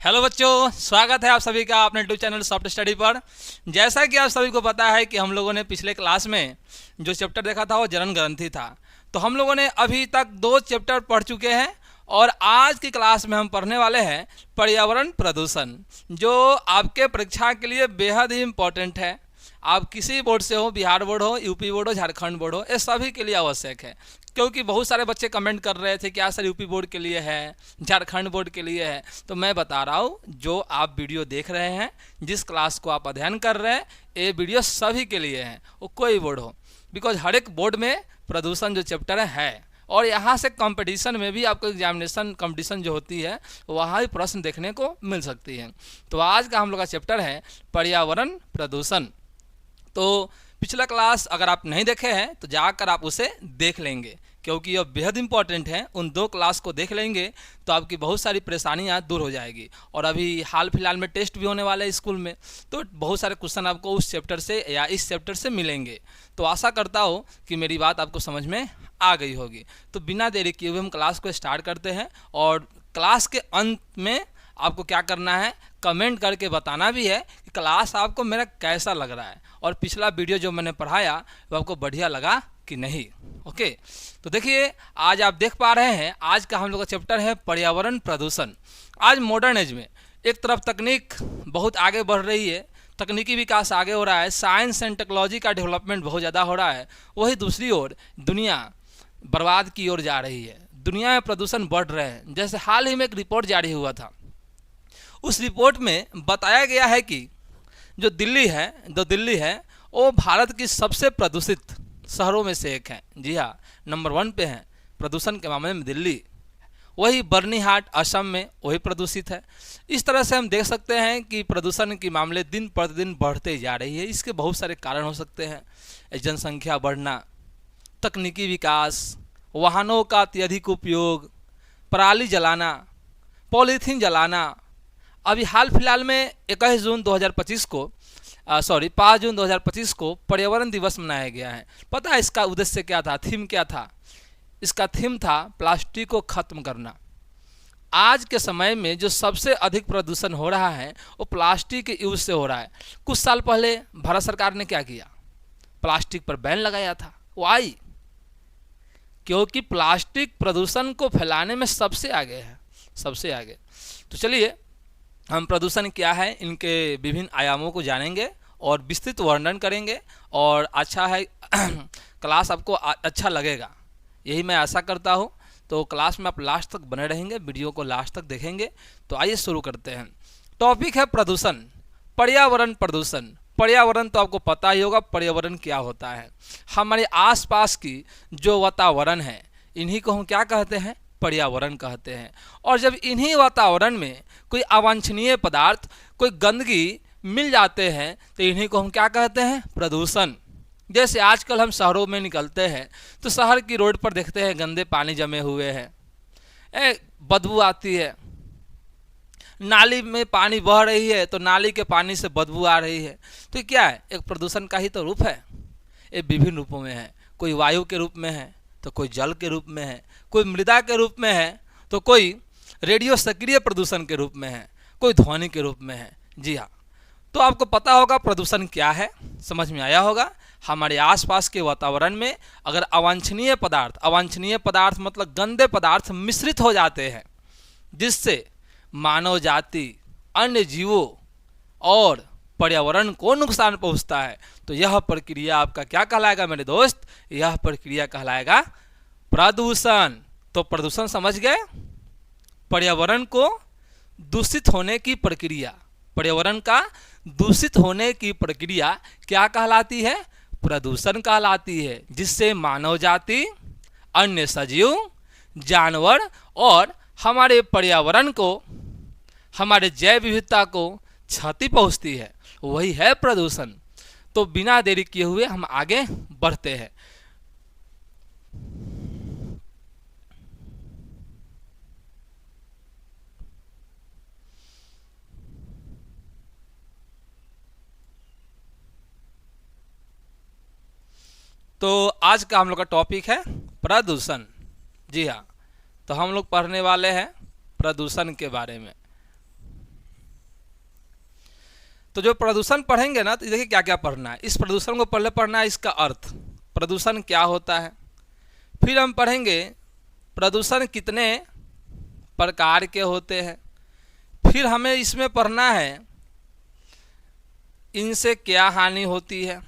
Hello बच्चों, स्वागत है आप सभी का अपने यूट्यूब चैनल सॉफ्ट स्टडी पर। जैसा कि आप सभी को पता है कि हम लोगों ने पिछले क्लास में जो चैप्टर देखा था वो जनन ग्रंथि था। तो हम लोगों ने अभी तक 2 चैप्टर पढ़ चुके हैं और आज की क्लास में हम पढ़ने वाले हैं पर्यावरण प्रदूषण, जो आपके परीक्षा के लिए बेहद ही इम्पोर्टेंट है। आप किसी बोर्ड से हो, बिहार बोर्ड हो, यूपी बोर्ड हो, झारखंड बोर्ड हो, ये सभी के लिए आवश्यक है। क्योंकि बहुत सारे बच्चे कमेंट कर रहे थे क्या सर यूपी बोर्ड के लिए है, झारखंड बोर्ड के लिए है। तो मैं बता रहा हूँ, जो आप वीडियो देख रहे हैं, जिस क्लास को आप अध्ययन कर रहे हैं, ये वीडियो सभी के लिए है, वो कोई बोर्ड हो। बिकॉज हर एक बोर्ड में प्रदूषण जो चैप्टर है और यहाँ से कंपटीशन में भी आपको एग्जामिनेशन कंपटीशन जो होती है वहाँ भी प्रश्न देखने को मिल सकती है। तो आज का हम लोग का चैप्टर है पर्यावरण प्रदूषण। तो पिछला क्लास अगर आप नहीं देखे हैं तो जाकर आप उसे देख लेंगे, क्योंकि यह बेहद इंपॉर्टेंट है। उन 2 क्लास को देख लेंगे तो आपकी बहुत सारी परेशानियां दूर हो जाएगी। और अभी हाल फिलहाल में टेस्ट भी होने वाले हैं स्कूल में, तो बहुत सारे क्वेश्चन आपको उस चैप्टर से या इस चैप्टर से मिलेंगे। तो आशा करता हूँ कि मेरी बात आपको समझ में आ गई होगी। तो बिना देरी किए हुए हम क्लास को स्टार्ट करते हैं और क्लास के अंत में आपको क्या करना है, कमेंट करके बताना भी है कि क्लास आपको मेरा कैसा लग रहा है और पिछला वीडियो जो मैंने पढ़ाया वो आपको बढ़िया लगा कि नहीं। ओके, तो देखिए आज आप देख पा रहे हैं आज का हम लोग का चैप्टर है पर्यावरण प्रदूषण। आज मॉडर्न एज में एक तरफ तकनीक बहुत आगे बढ़ रही है, तकनीकी विकास आगे हो रहा है, साइंस एंड टेक्नोलॉजी का डेवलपमेंट बहुत ज़्यादा हो रहा है। वही दूसरी ओर दुनिया बर्बाद की ओर जा रही है, दुनिया में प्रदूषण बढ़ रहे हैं। जैसे हाल ही में एक रिपोर्ट जारी हुआ था, उस रिपोर्ट में बताया गया है कि जो दिल्ली है वो भारत की सबसे प्रदूषित शहरों में से एक है। जी हाँ, नंबर 1 पे है प्रदूषण के मामले में दिल्ली। वही बर्नीहाट असम में वही प्रदूषित है। इस तरह से हम देख सकते हैं कि प्रदूषण के मामले दिन प्रतिदिन बढ़ते जा रही है। इसके बहुत सारे कारण हो सकते हैं, जनसंख्या बढ़ना, तकनीकी विकास, वाहनों का अत्यधिक उपयोग, पराली जलाना, पॉलीथीन जलाना। अभी हाल फिलहाल में 21 जून 2025 को 5 जून 2025 को पर्यावरण दिवस मनाया गया है। पता है इसका उद्देश्य क्या था, थीम क्या था? इसका थीम था प्लास्टिक को खत्म करना। आज के समय में जो सबसे अधिक प्रदूषण हो रहा है वो प्लास्टिक के यूज से हो रहा है। कुछ साल पहले भारत सरकार ने क्या किया, प्लास्टिक पर बैन लगाया था। वाई? क्योंकि प्लास्टिक प्रदूषण को फैलाने में सबसे आगे है, सबसे आगे। तो चलिए हम प्रदूषण क्या है, इनके विभिन्न आयामों को जानेंगे और विस्तृत वर्णन करेंगे। और अच्छा है क्लास आपको अच्छा लगेगा, यही मैं आशा करता हूँ। तो क्लास में आप लास्ट तक बने रहेंगे, वीडियो को लास्ट तक देखेंगे। तो आइए शुरू करते हैं। टॉपिक है प्रदूषण, पर्यावरण प्रदूषण। पर्यावरण तो आपको पता ही होगा, पर्यावरण क्या होता है। हमारे आसपास की जो वातावरण है इन्हीं को हम क्या कहते हैं, पर्यावरण कहते हैं। और जब इन्हीं वातावरण में कोई अवांछनीय पदार्थ, कोई गंदगी मिल जाते हैं तो इन्हीं को हम क्या कहते हैं, प्रदूषण। जैसे आजकल हम शहरों में निकलते हैं तो शहर की रोड पर देखते हैं गंदे पानी जमे हुए हैं, बदबू आती है। नाली में पानी बह रही है तो नाली के पानी से बदबू आ रही है। तो क्या है, एक प्रदूषण का ही तो रूप है। ये विभिन्न रूपों में है, कोई वायु के रूप में है तो कोई जल के रूप में है, कोई मृदा के रूप में है तो कोई रेडियो सक्रिय प्रदूषण के रूप में है, कोई ध्वनि के रूप में है। जी हाँ, तो आपको पता होगा प्रदूषण क्या है, समझ में आया होगा। हमारे आसपास के वातावरण में अगर अवांछनीय पदार्थ मतलब गंदे पदार्थ मिश्रित हो जाते हैं, जिससे मानव जाति, अन्य जीवों और पर्यावरण को नुकसान पहुंचता है, तो यह प्रक्रिया आपका क्या कहलाएगा मेरे दोस्त, यह प्रक्रिया कहलाएगा प्रदूषण। तो प्रदूषण समझ गए, पर्यावरण को दूषित होने की प्रक्रिया, पर्यावरण का दूषित होने की प्रक्रिया क्या कहलाती है, प्रदूषण कहलाती है। जिससे मानव जाति, अन्य सजीव, जानवर और हमारे पर्यावरण को, हमारे जैव विविधता को क्षति पहुंचती है, वही है प्रदूषण। तो बिना देरी किए हुए हम आगे बढ़ते हैं। तो आज का हम लोग का टॉपिक है प्रदूषण। जी हाँ, तो हम लोग पढ़ने वाले हैं प्रदूषण के बारे में। तो जो प्रदूषण पढ़ेंगे ना, तो देखिए क्या क्या पढ़ना है। इस प्रदूषण को पहले पढ़ना है इसका अर्थ, प्रदूषण क्या होता है। फिर हम पढ़ेंगे प्रदूषण कितने प्रकार के होते हैं। फिर हमें इसमें पढ़ना है इनसे क्या हानि होती है।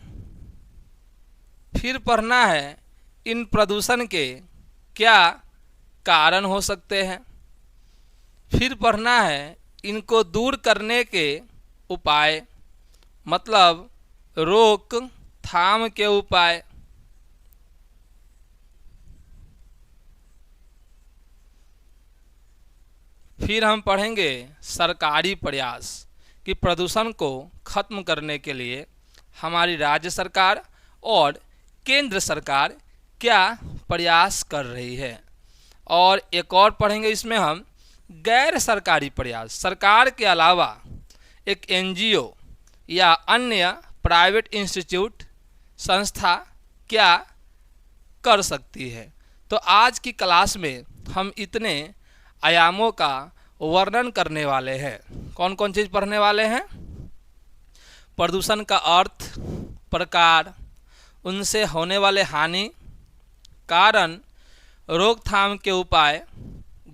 फिर पढ़ना है इन प्रदूषण के क्या कारण हो सकते हैं। फिर पढ़ना है इनको दूर करने के उपाय, मतलब रोक थाम के उपाय। फिर हम पढ़ेंगे सरकारी प्रयास कि प्रदूषण को खत्म करने के लिए हमारी राज्य सरकार और केंद्र सरकार क्या प्रयास कर रही है। और एक और पढ़ेंगे इसमें हम गैर सरकारी प्रयास, सरकार के अलावा एक एनजीओ या अन्य प्राइवेट इंस्टीट्यूट संस्था क्या कर सकती है। तो आज की क्लास में हम इतने आयामों का वर्णन करने वाले हैं। कौन कौन चीज़ पढ़ने वाले हैं? प्रदूषण का अर्थ, प्रकार, उनसे होने वाले हानि, कारण, रोकथाम के उपाय,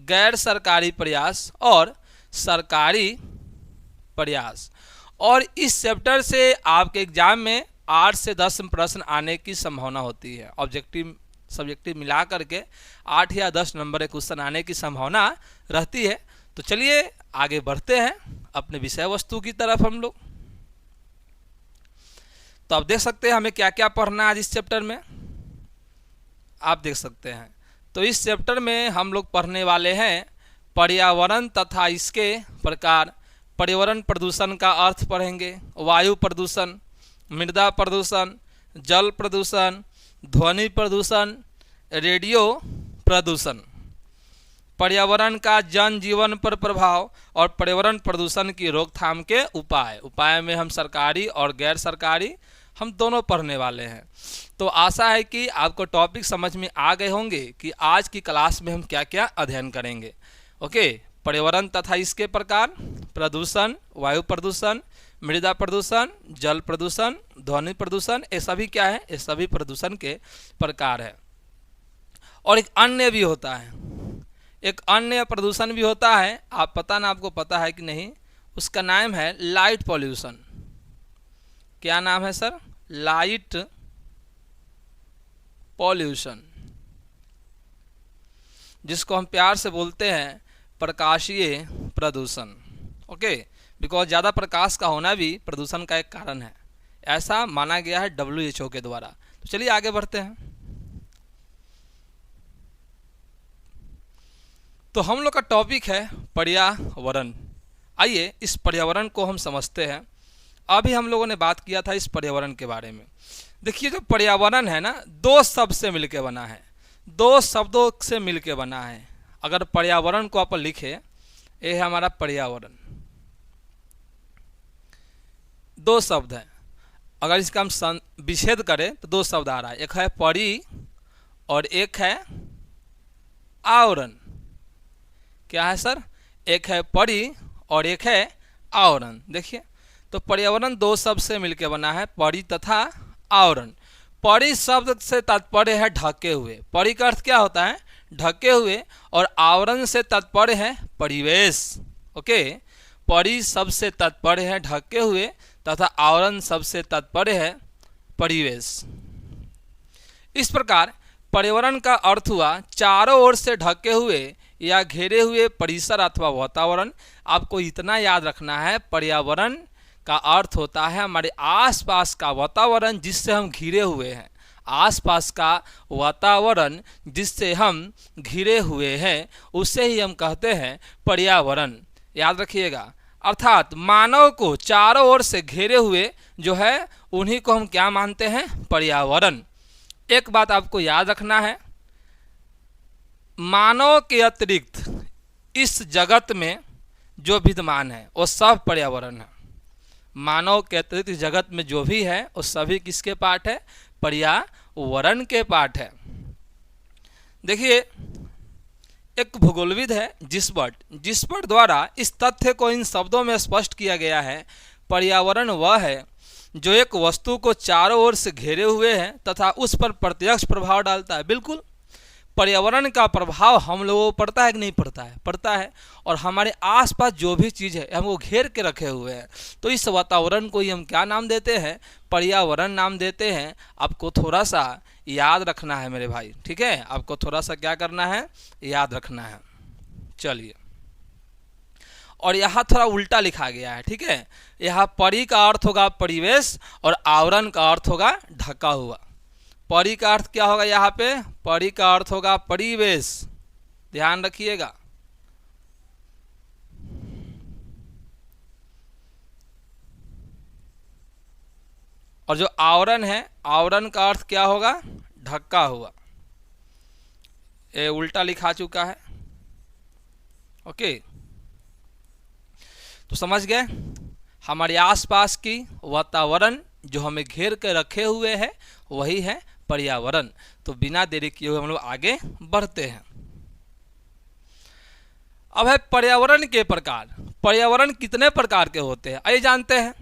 गैर सरकारी प्रयास और सरकारी प्रयास। और इस चैप्टर से आपके एग्जाम में 8 से 10 प्रश्न आने की संभावना होती है। ऑब्जेक्टिव सब्जेक्टिव मिला करके 8 या 10 नंबर के क्वेश्चन आने की संभावना रहती है। तो चलिए आगे बढ़ते हैं अपने विषय वस्तु की तरफ हम लोग। तो आप देख सकते हैं हमें क्या क्या पढ़ना है आज इस चैप्टर में, आप देख सकते हैं। तो इस चैप्टर में हम लोग पढ़ने वाले हैं पर्यावरण तथा इसके प्रकार। पर्यावरण प्रदूषण का अर्थ पढ़ेंगे, वायु प्रदूषण, मृदा प्रदूषण, जल प्रदूषण, ध्वनि प्रदूषण, रेडियो प्रदूषण, पर्यावरण का जनजीवन पर प्रभाव और पर्यावरण प्रदूषण की रोकथाम के उपाय। उपाय में हम सरकारी और गैर सरकारी हम दोनों पढ़ने वाले हैं। तो आशा है कि आपको टॉपिक समझ में आ गए होंगे कि आज की क्लास में हम क्या क्या अध्ययन करेंगे। ओके, पर्यावरण तथा इसके प्रकार, प्रदूषण, वायु प्रदूषण, मृदा प्रदूषण, जल प्रदूषण, ध्वनि प्रदूषण, ये सभी क्या है? ये सभी प्रदूषण के प्रकार है। और एक अन्य भी होता है, एक अन्य प्रदूषण भी होता है, आप पता ना आपको पता है कि नहीं, उसका नाम है लाइट पॉल्यूशन। क्या नाम है सर? लाइट पॉल्यूशन, जिसको हम प्यार से बोलते हैं प्रकाशीय प्रदूषण। ओके, बिकॉज ज़्यादा प्रकाश का होना भी प्रदूषण का एक कारण है, ऐसा माना गया है WHO के द्वारा। तो चलिए आगे बढ़ते हैं। तो हम लोग का टॉपिक है पर्यावरण। आइए इस पर्यावरण को हम समझते हैं। अभी हम लोगों ने बात किया था इस पर्यावरण के बारे में। देखिए जो पर्यावरण है ना, 2 शब्द से मिलके बना है, 2 शब्दों से मिलके बना है। अगर पर्यावरण को आप लिखे, ये है हमारा पर्यावरण, 2 शब्द है। अगर इसका हम विच्छेद करें तो 2 शब्द आ रहा है, एक है परि और एक है आवरण। क्या है सर? एक है परि और एक है आवरण। देखिए तो पर्यावरण 2 शब्द से मिलकर बना है, परि तथा आवरण। परि शब्द से तात्पर्य है ढके हुए, परि का अर्थ क्या होता है? ढके हुए। और आवरण से तात्पर्य है परिवेश। ओके, परि शब्द से तात्पर्य है ढके हुए तथा आवरण शब्द से तात्पर्य है परिवेश। इस प्रकार पर्यावरण का अर्थ हुआ चारों ओर से ढके हुए या घेरे हुए परिसर अथवा वातावरण। आपको इतना याद रखना है, पर्यावरण का अर्थ होता है हमारे आसपास का वातावरण जिससे हम घिरे हुए हैं, आसपास का वातावरण जिससे हम घिरे हुए हैं, उसे ही हम कहते हैं पर्यावरण। याद रखिएगा, अर्थात मानव को चारों ओर से घेरे हुए जो है उन्हीं को हम क्या मानते हैं? पर्यावरण। एक बात आपको याद रखना है, मानव के अतिरिक्त इस जगत में जो विद्यमान है वो सब पर्यावरण है। मानव के अतिरिक्त इस जगत में जो भी है वो सभी किसके पार्ट है? पर्यावरण के पार्ट है। देखिए एक भूगोलविद है जिसबर्ट द्वारा इस तथ्य को इन शब्दों में स्पष्ट किया गया है, पर्यावरण वह है जो एक वस्तु को चारों ओर से घेरे हुए है तथा उस पर प्रत्यक्ष प्रभाव डालता है। बिल्कुल, पर्यावरण का प्रभाव हम लोगों को पड़ता है कि नहीं पड़ता है? पड़ता है। और हमारे आसपास जो भी चीज़ है हमको घेर के रखे हुए हैं, तो इस वातावरण को ही हम क्या नाम देते हैं? पर्यावरण नाम देते हैं। आपको थोड़ा सा याद रखना है मेरे भाई, ठीक है? आपको थोड़ा सा क्या करना है? याद रखना है। चलिए, और यहाँ थोड़ा उल्टा लिखा गया है, ठीक है? यहाँ परि का अर्थ होगा परिवेश और आवरण का अर्थ होगा ढका हुआ। परि का अर्थ क्या होगा यहाँ पे? परि का अर्थ होगा परिवेश, ध्यान रखिएगा। और जो आवरण है, आवरण का अर्थ क्या होगा? ढका हुआ। ये उल्टा लिखा चुका है, ओके? तो समझ गए? हमारे आसपास की वातावरण जो हमें घेर कर रखे हुए है वही है पर्यावरण। तो बिना देरी किए हुए हम लोग आगे बढ़ते हैं। अब है पर्यावरण के प्रकार। पर्यावरण कितने प्रकार के होते हैं आइए जानते हैं।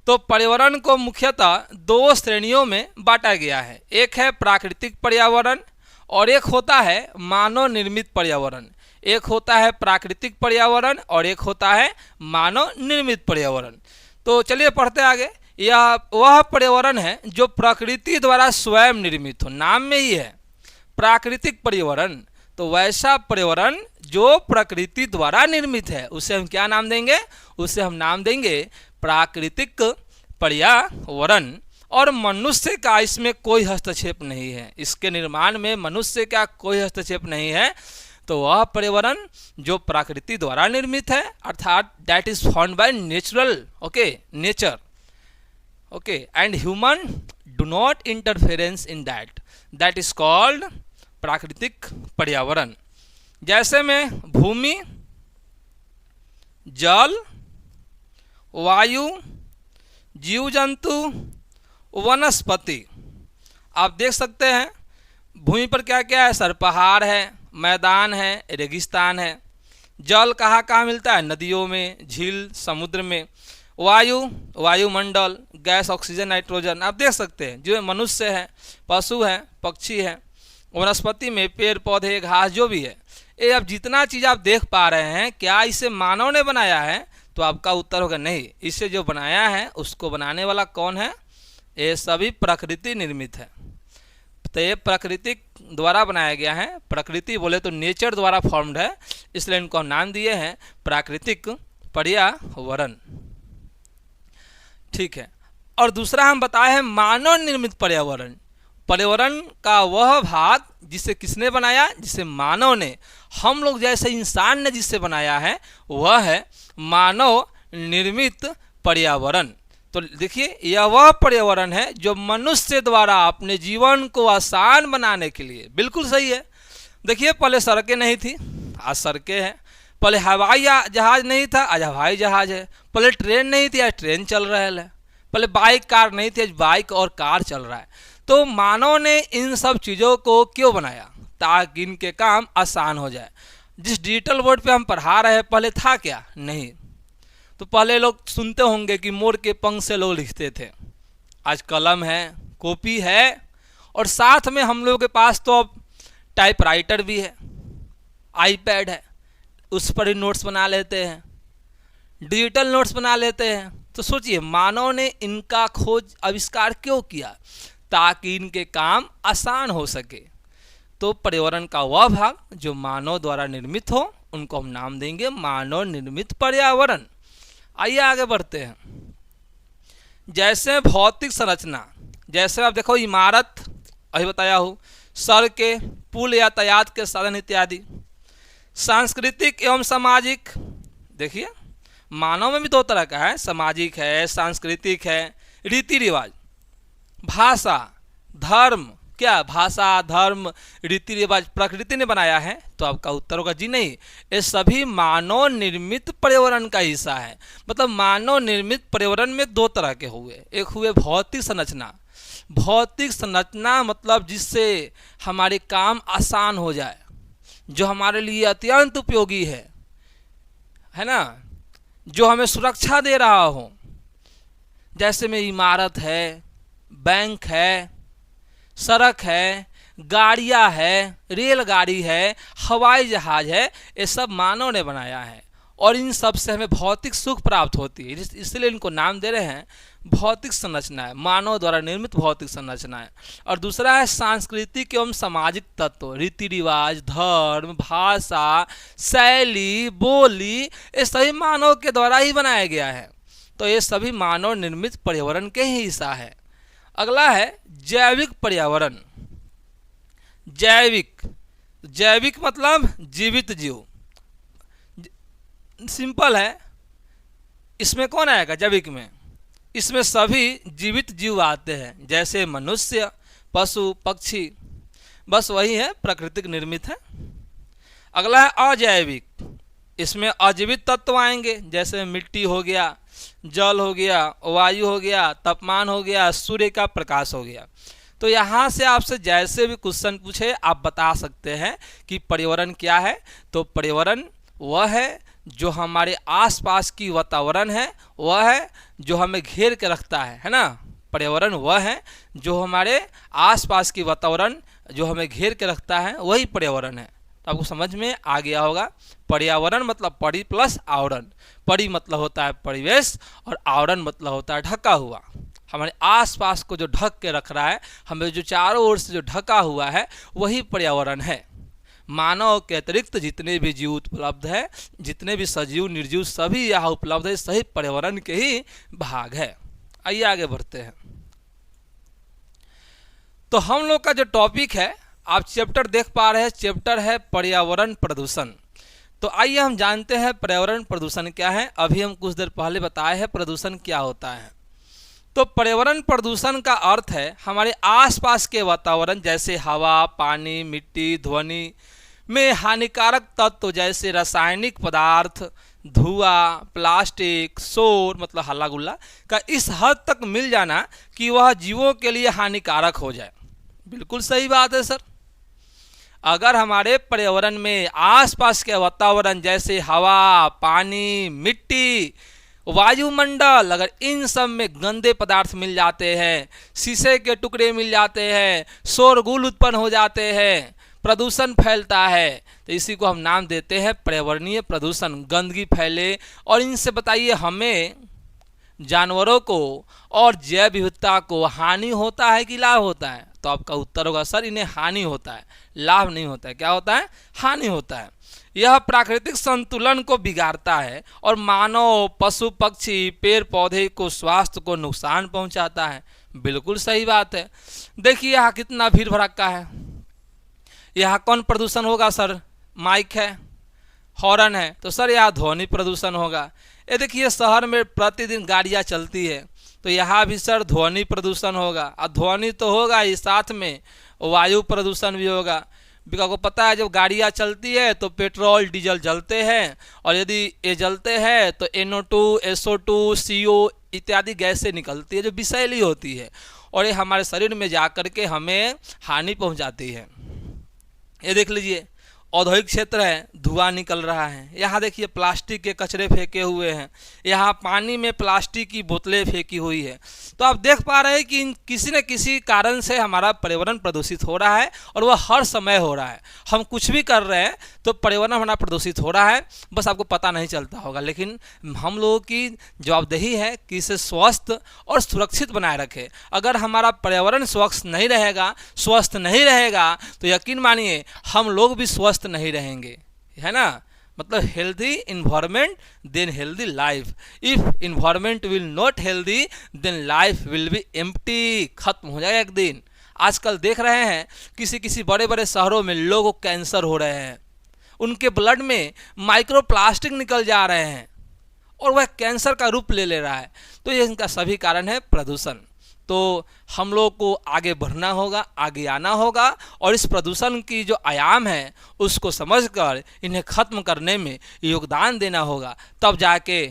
तो पर्यावरण को मुख्यतः दो श्रेणियों में बांटा गया है। एक है प्राकृतिक पर्यावरण और एक होता है मानव निर्मित पर्यावरण। एक होता है प्राकृतिक पर्यावरण और एक होता है मानव निर्मित पर्यावरण। तो चलिए पढ़ते आगे। यह वह पर्यावरण है जो प्रकृति द्वारा स्वयं निर्मित हो, नाम में ही है प्राकृतिक पर्यावरण। तो वैसा पर्यावरण जो प्रकृति द्वारा निर्मित है उसे हम क्या नाम देंगे? उसे हम नाम देंगे प्राकृतिक पर्यावरण। और मनुष्य का इसमें कोई हस्तक्षेप नहीं है, इसके निर्माण में मनुष्य का कोई हस्तक्षेप नहीं है। तो वह पर्यावरण जो प्रकृति द्वारा निर्मित है, अर्थात that is found by natural, okay, nature, okay, and human do not interference in that is called प्राकृतिक पर्यावरण। जैसे में भूमि, जल, वायु, जीव जंतु, वनस्पति। आप देख सकते हैं भूमि पर क्या क्या है? सर पहाड़ है, मैदान है, रेगिस्तान है। जल कहाँ कहाँ मिलता है? नदियों में, झील, समुद्र में। वायु, वायुमंडल, गैस, ऑक्सीजन, नाइट्रोजन। आप देख सकते हैं जो मनुष्य है, पशु है, पक्षी है। वनस्पति में पेड़ पौधे, घास, जो भी है। ये अब जितना चीज़ आप देख पा रहे हैं, क्या इसे मानव ने बनाया है? तो आपका उत्तर होगा नहीं। इसे जो बनाया है उसको बनाने वाला कौन है? ये सभी प्रकृति निर्मित है। तो ये प्रकृति द्वारा बनाया गया है। प्रकृति बोले तो नेचर द्वारा फॉर्म्ड है, इसलिए इनको हम नाम दिए हैं प्राकृतिक पर्यावरण, ठीक है। और दूसरा हम बताए हैं मानव निर्मित पर्यावरण। पर्यावरण का वह भाग जिसे किसने बनाया? जिसे मानव ने, हम लोग जैसे इंसान ने जिसे बनाया है वह है मानव निर्मित पर्यावरण। तो देखिए यह वह पर्यावरण है जो मनुष्य द्वारा अपने जीवन को आसान बनाने के लिए, बिल्कुल सही है। देखिए पहले सड़कें नहीं थी, आज सड़कें हैं। पहले हवाई जहाज नहीं था, आज हवाई जहाज है। पहले ट्रेन नहीं थी, आज ट्रेन चल रहा है। पहले बाइक कार नहीं थी, आज बाइक और कार चल रहा है। तो मानव ने इन सब चीज़ों को क्यों बनाया? ताकि इनके काम आसान हो जाए। जिस डिजिटल बोर्ड पे हम पढ़ा रहे हैं पहले था क्या? नहीं। तो पहले लोग सुनते होंगे कि मोर के पंख से लोग लिखते थे, आज कलम है, कॉपी है, और साथ में हम लोगों के पास तो अब टाइपराइटर भी है, आईपैड है, उस पर ही नोट्स बना लेते हैं, डिजिटल नोट्स बना लेते हैं। तो सोचिए मानव ने इनका खोज आविष्कार क्यों किया? ताकि इनके काम आसान हो सके। तो पर्यावरण का वह भाग जो मानव द्वारा निर्मित हो उनको हम नाम देंगे मानव निर्मित पर्यावरण। आइए आगे बढ़ते हैं। जैसे भौतिक संरचना, जैसे आप देखो इमारत, अभी बताया हूँ, सड़कें, पुल, यातायात के साधन इत्यादि। सांस्कृतिक एवं सामाजिक, देखिए मानव में भी दो तरह का है, सामाजिक है, सांस्कृतिक है। रीति रिवाज, भाषा, धर्म, क्या भाषा, धर्म, रीति रिवाज प्रकृति ने बनाया है? तो आपका उत्तर होगा जी नहीं, ये सभी मानव निर्मित पर्यावरण का हिस्सा है। मतलब मानव निर्मित पर्यावरण में दो तरह के हुए, एक हुए भौतिक संरचना। भौतिक संरचना मतलब जिससे हमारे काम आसान हो जाए, जो हमारे लिए अत्यंत उपयोगी है ना, जो हमें सुरक्षा दे रहा हो, जैसे में इमारत है, बैंक है, सड़क है, गाड़ियाँ है, रेलगाड़ी है, हवाई जहाज है, ये सब मानव ने बनाया है और इन सब से हमें भौतिक सुख प्राप्त होती है, इसलिए इनको नाम दे रहे हैं भौतिक संरचना है, मानव द्वारा निर्मित भौतिक संरचना है। और दूसरा है सांस्कृतिक एवं सामाजिक तत्व, रीति रिवाज, धर्म, भाषा, शैली, बोली, ये सभी मानव के द्वारा ही बनाया गया है। तो ये सभी मानव निर्मित पर्यावरण के ही हिस्सा है। अगला है जैविक पर्यावरण। जैविक मतलब जीवित जीव, सिंपल है। इसमें कौन आएगा जैविक में? इसमें सभी जीवित जीव आते हैं, जैसे मनुष्य, पशु, पक्षी, बस वही है, प्राकृतिक निर्मित है। अगला है अजैविक। इसमें अजीवित तत्व आएंगे, जैसे मिट्टी हो गया, जल हो गया, वायु हो गया, तापमान हो गया, सूर्य का प्रकाश हो गया। तो यहाँ से आपसे जैसे भी क्वेश्चन पूछे आप बता सकते हैं कि पर्यावरण क्या है। तो पर्यावरण वह है जो हमारे आसपास की वातावरण है, वह है जो हमें घेर के रखता है ना। पर्यावरण वह है जो हमारे आसपास की वातावरण जो हमें घेर के रखता है, वही पर्यावरण है। तो आपको समझ में आ गया होगा। पर्यावरण मतलब परि प्लस आवरण। परि मतलब होता है परिवेश और आवरण मतलब होता है ढका हुआ। हमारे आसपास को जो ढक के रख रहा है, हमें जो चारों ओर से जो ढका हुआ है, वही पर्यावरण है। मानव के अतिरिक्त जितने भी जीव उपलब्ध है, जितने भी सजीव निर्जीव सभी यहाँ उपलब्ध है, सही पर्यावरण के ही भाग है। आइए आगे बढ़ते हैं। तो हम लोग का जो टॉपिक है, आप चैप्टर देख पा रहे हैं, चैप्टर है पर्यावरण प्रदूषण। तो आइए हम जानते हैं पर्यावरण प्रदूषण क्या है। अभी हम कुछ देर पहले बताए हैं प्रदूषण क्या होता है। तो पर्यावरण प्रदूषण का अर्थ है हमारे आसपास के वातावरण, जैसे हवा, पानी, मिट्टी, ध्वनि में हानिकारक तत्व जैसे रासायनिक पदार्थ, धुआं, प्लास्टिक, शोर मतलब हल्ला गुल्ला का इस हद तक मिल जाना कि वह जीवों के लिए हानिकारक हो जाए। बिल्कुल सही बात है सर। अगर हमारे पर्यावरण में आसपास के वातावरण जैसे हवा, पानी, मिट्टी, वायुमंडल, अगर इन सब में गंदे पदार्थ मिल जाते हैं, शीशे के टुकड़े मिल जाते हैं, शोरगुल उत्पन्न हो जाते हैं, प्रदूषण फैलता है, तो इसी को हम नाम देते हैं पर्यावरणीय प्रदूषण। गंदगी फैले और इनसे बताइए हमें, जानवरों को और जैव विविधता को हानि होता है कि लाभ होता है? तो आपका उत्तर होगा सर इन्हें हानि होता है, लाभ नहीं होता है। क्या होता है? हानि होता है। यह प्राकृतिक संतुलन को बिगाड़ता है और मानव, पशु, पक्षी, पेड़ पौधे को स्वास्थ्य को नुकसान पहुंचाता है। बिल्कुल सही बात है। देखिए यहाँ कितना भीड़ भड़का है। यहाँ कौन प्रदूषण होगा सर? माइक है, हॉर्न है, तो सर यहाँ ध्वनि प्रदूषण होगा। ये देखिए शहर में प्रतिदिन गाड़ियाँ चलती है, तो यहाँ भी सर ध्वनि प्रदूषण होगा। और ध्वनि तो होगा ही, साथ में वायु प्रदूषण भी होगा। बिकॉज को पता है जब गाड़ियाँ चलती है तो पेट्रोल डीजल जलते हैं, और यदि ये जलते हैं तो NO2, SO2, CO इत्यादि गैसें निकलती है जो विषैली होती है, और ये हमारे शरीर में जा कर के हमें हानि पहुंचाती है। ये देख लीजिए औद्योगिक क्षेत्र है, धुआं निकल रहा है। यहाँ देखिए प्लास्टिक के कचरे फेंके हुए हैं, यहाँ पानी में प्लास्टिक की बोतलें फेंकी हुई है। तो आप देख पा रहे हैं कि किसी न किसी कारण से हमारा पर्यावरण प्रदूषित हो रहा है, और वह हर समय हो रहा है। हम कुछ भी कर रहे हैं तो पर्यावरण हमारा प्रदूषित हो रहा है, बस आपको पता नहीं चलता होगा। लेकिन हम लोगों की जवाबदेही है कि इसे स्वस्थ और सुरक्षित बनाए रखें। अगर हमारा पर्यावरण स्वच्छ नहीं रहेगा, स्वस्थ नहीं रहेगा, तो यकीन मानिए हम लोग भी स्वस्थ नहीं रहेंगे, है ना। मतलब healthy environment then healthy life. If environment will not healthy then life will be empty, खत्म हो जाएगा एक दिन। आजकल देख रहे हैं किसी बड़े बड़े शहरों में लोगों को कैंसर हो रहे हैं, उनके ब्लड में माइक्रोप्लास्टिक निकल जा रहे हैं और वह कैंसर का रूप ले रहा है। तो ये इनका सभी कारण है प्रदूषण। तो हम लोग को आगे बढ़ना होगा, आगे आना होगा, और इस प्रदूषण की जो आयाम है उसको समझकर इन्हें खत्म करने में योगदान देना होगा। तब जाके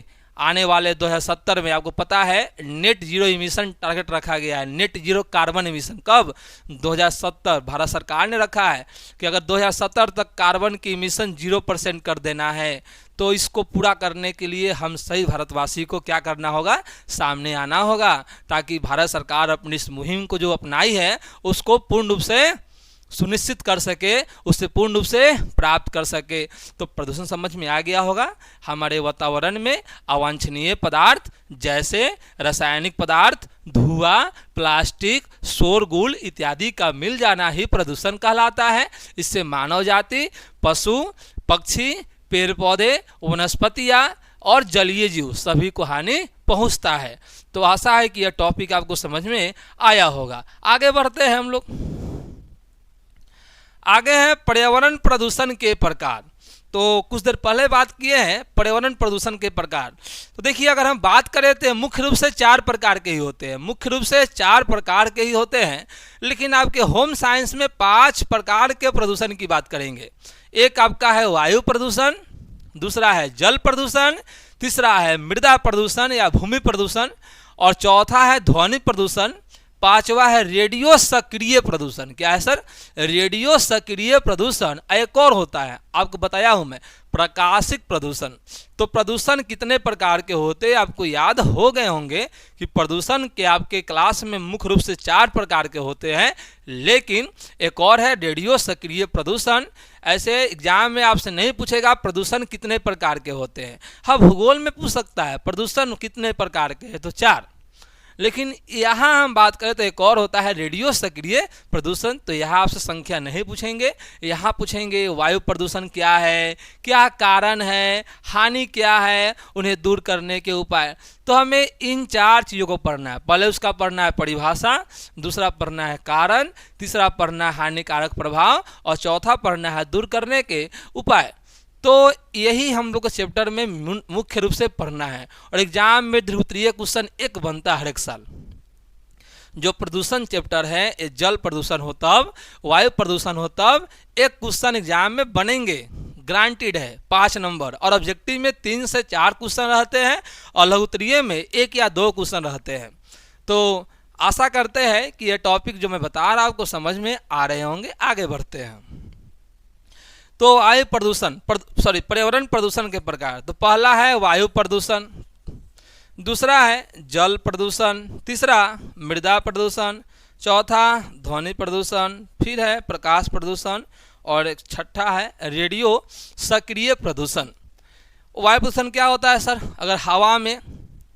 आने वाले 2070 में आपको पता है नेट जीरो इमिशन टारगेट रखा गया है, नेट जीरो कार्बन इमिशन। कब? 2070 भारत सरकार ने रखा है कि अगर 2070 तक कार्बन की इमिशन 0% कर देना है, तो इसको पूरा करने के लिए हम सही भारतवासी को क्या करना होगा? सामने आना होगा, ताकि भारत सरकार अपनी इस मुहिम को जो अपनाई है उसको पूर्ण रूप से सुनिश्चित कर सके, उससे पूर्ण रूप से प्राप्त कर सके। तो प्रदूषण समझ में आ गया होगा। हमारे वातावरण में अवांछनीय पदार्थ जैसे रासायनिक पदार्थ, धुआं, प्लास्टिक, शोरगुल इत्यादि का मिल जाना ही प्रदूषण कहलाता है। इससे मानव जाति, पशु, पक्षी, पेड़ पौधे, वनस्पतियाँ और जलीय जीव सभी को हानि पहुँचता है। तो आशा है कि यह टॉपिक आपको समझ में आया होगा। आगे बढ़ते हैं हम लोग। आगे है पर्यावरण प्रदूषण के प्रकार। तो कुछ देर पहले बात किए हैं पर्यावरण प्रदूषण के प्रकार। तो देखिए, अगर हम बात करें तो मुख्य रूप से 4 प्रकार के ही होते हैं, मुख्य रूप से 4 प्रकार के ही होते हैं। लेकिन आपके होम साइंस में 5 प्रकार के प्रदूषण की बात करेंगे। एक आपका है वायु प्रदूषण, दूसरा है जल प्रदूषण, तीसरा है मृदा प्रदूषण या भूमि प्रदूषण, और चौथा है ध्वनि प्रदूषण, पांचवा है रेडियो सक्रिय प्रदूषण। क्या है सर? रेडियो सक्रिय प्रदूषण। एक और होता है, आपको बताया हूं मैं, प्रकाशिक प्रदूषण। तो प्रदूषण कितने प्रकार के होते हैं आपको याद हो गए होंगे कि प्रदूषण के आपके क्लास में मुख्य रूप से 4 प्रकार के होते हैं। लेकिन एक और है रेडियो सक्रिय प्रदूषण। ऐसे एग्जाम में आपसे नहीं पूछेगा प्रदूषण कितने प्रकार के होते हैं। हाँ, भूगोल में पूछ सकता है प्रदूषण कितने प्रकार के हैं, तो 4। लेकिन यहाँ हम बात करें तो एक और होता है रेडियो सक्रिय प्रदूषण। तो यहाँ आपसे संख्या नहीं पूछेंगे, यहाँ पूछेंगे वायु प्रदूषण क्या है, क्या कारण है, हानि क्या है, उन्हें दूर करने के उपाय। तो हमें इन 4 चीज़ों को पढ़ना है। पहले उसका पढ़ना है परिभाषा, दूसरा पढ़ना है कारण, तीसरा पढ़ना है हानिकारक प्रभाव, और चौथा पढ़ना है दूर करने के उपाय। तो यही हम लोग को चैप्टर में मुख्य रूप से पढ़ना है। और एग्जाम में द्वितीय क्वेश्चन एक बनता है हर एक साल। जो प्रदूषण चैप्टर है, ये जल प्रदूषण हो तब, वायु प्रदूषण हो तब, एक क्वेश्चन एग्जाम में बनेंगे, ग्रांटेड है 5 नंबर। और ऑब्जेक्टिव में 3 से 4 क्वेश्चन रहते हैं, और लघुत्तरीय में 1 या 2 क्वेश्चन रहते हैं। तो आशा करते हैं कि ये टॉपिक जो मैं बता रहा हूँ आपको समझ में आ रहे होंगे। आगे बढ़ते हैं। तो वायु प्रदूषण पर्यावरण प्रदूषण के प्रकार। तो पहला है वायु प्रदूषण, दूसरा है जल प्रदूषण, तीसरा मृदा प्रदूषण, चौथा ध्वनि प्रदूषण, फिर है प्रकाश प्रदूषण, और एक छठा है रेडियो सक्रिय प्रदूषण। वायु प्रदूषण क्या होता है सर? अगर हवा में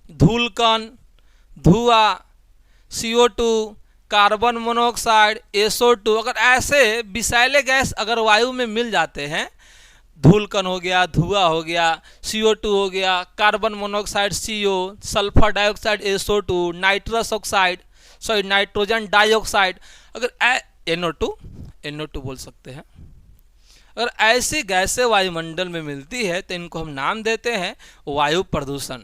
धूलकण, धुआं, CO2, कार्बन मोनोऑक्साइड, SO2, अगर ऐसे विषैले गैस अगर वायु में मिल जाते हैं, धूलकण हो गया, धुआं हो गया, CO2 हो गया, carbon monoxide CO, sulphur dioxide SO2, nitrous oxide nitrogen dioxide, अगर NO2 बोल सकते हैं, अगर ऐसी गैसें वायुमंडल में मिलती है तो इनको हम नाम देते हैं वायु प्रदूषण।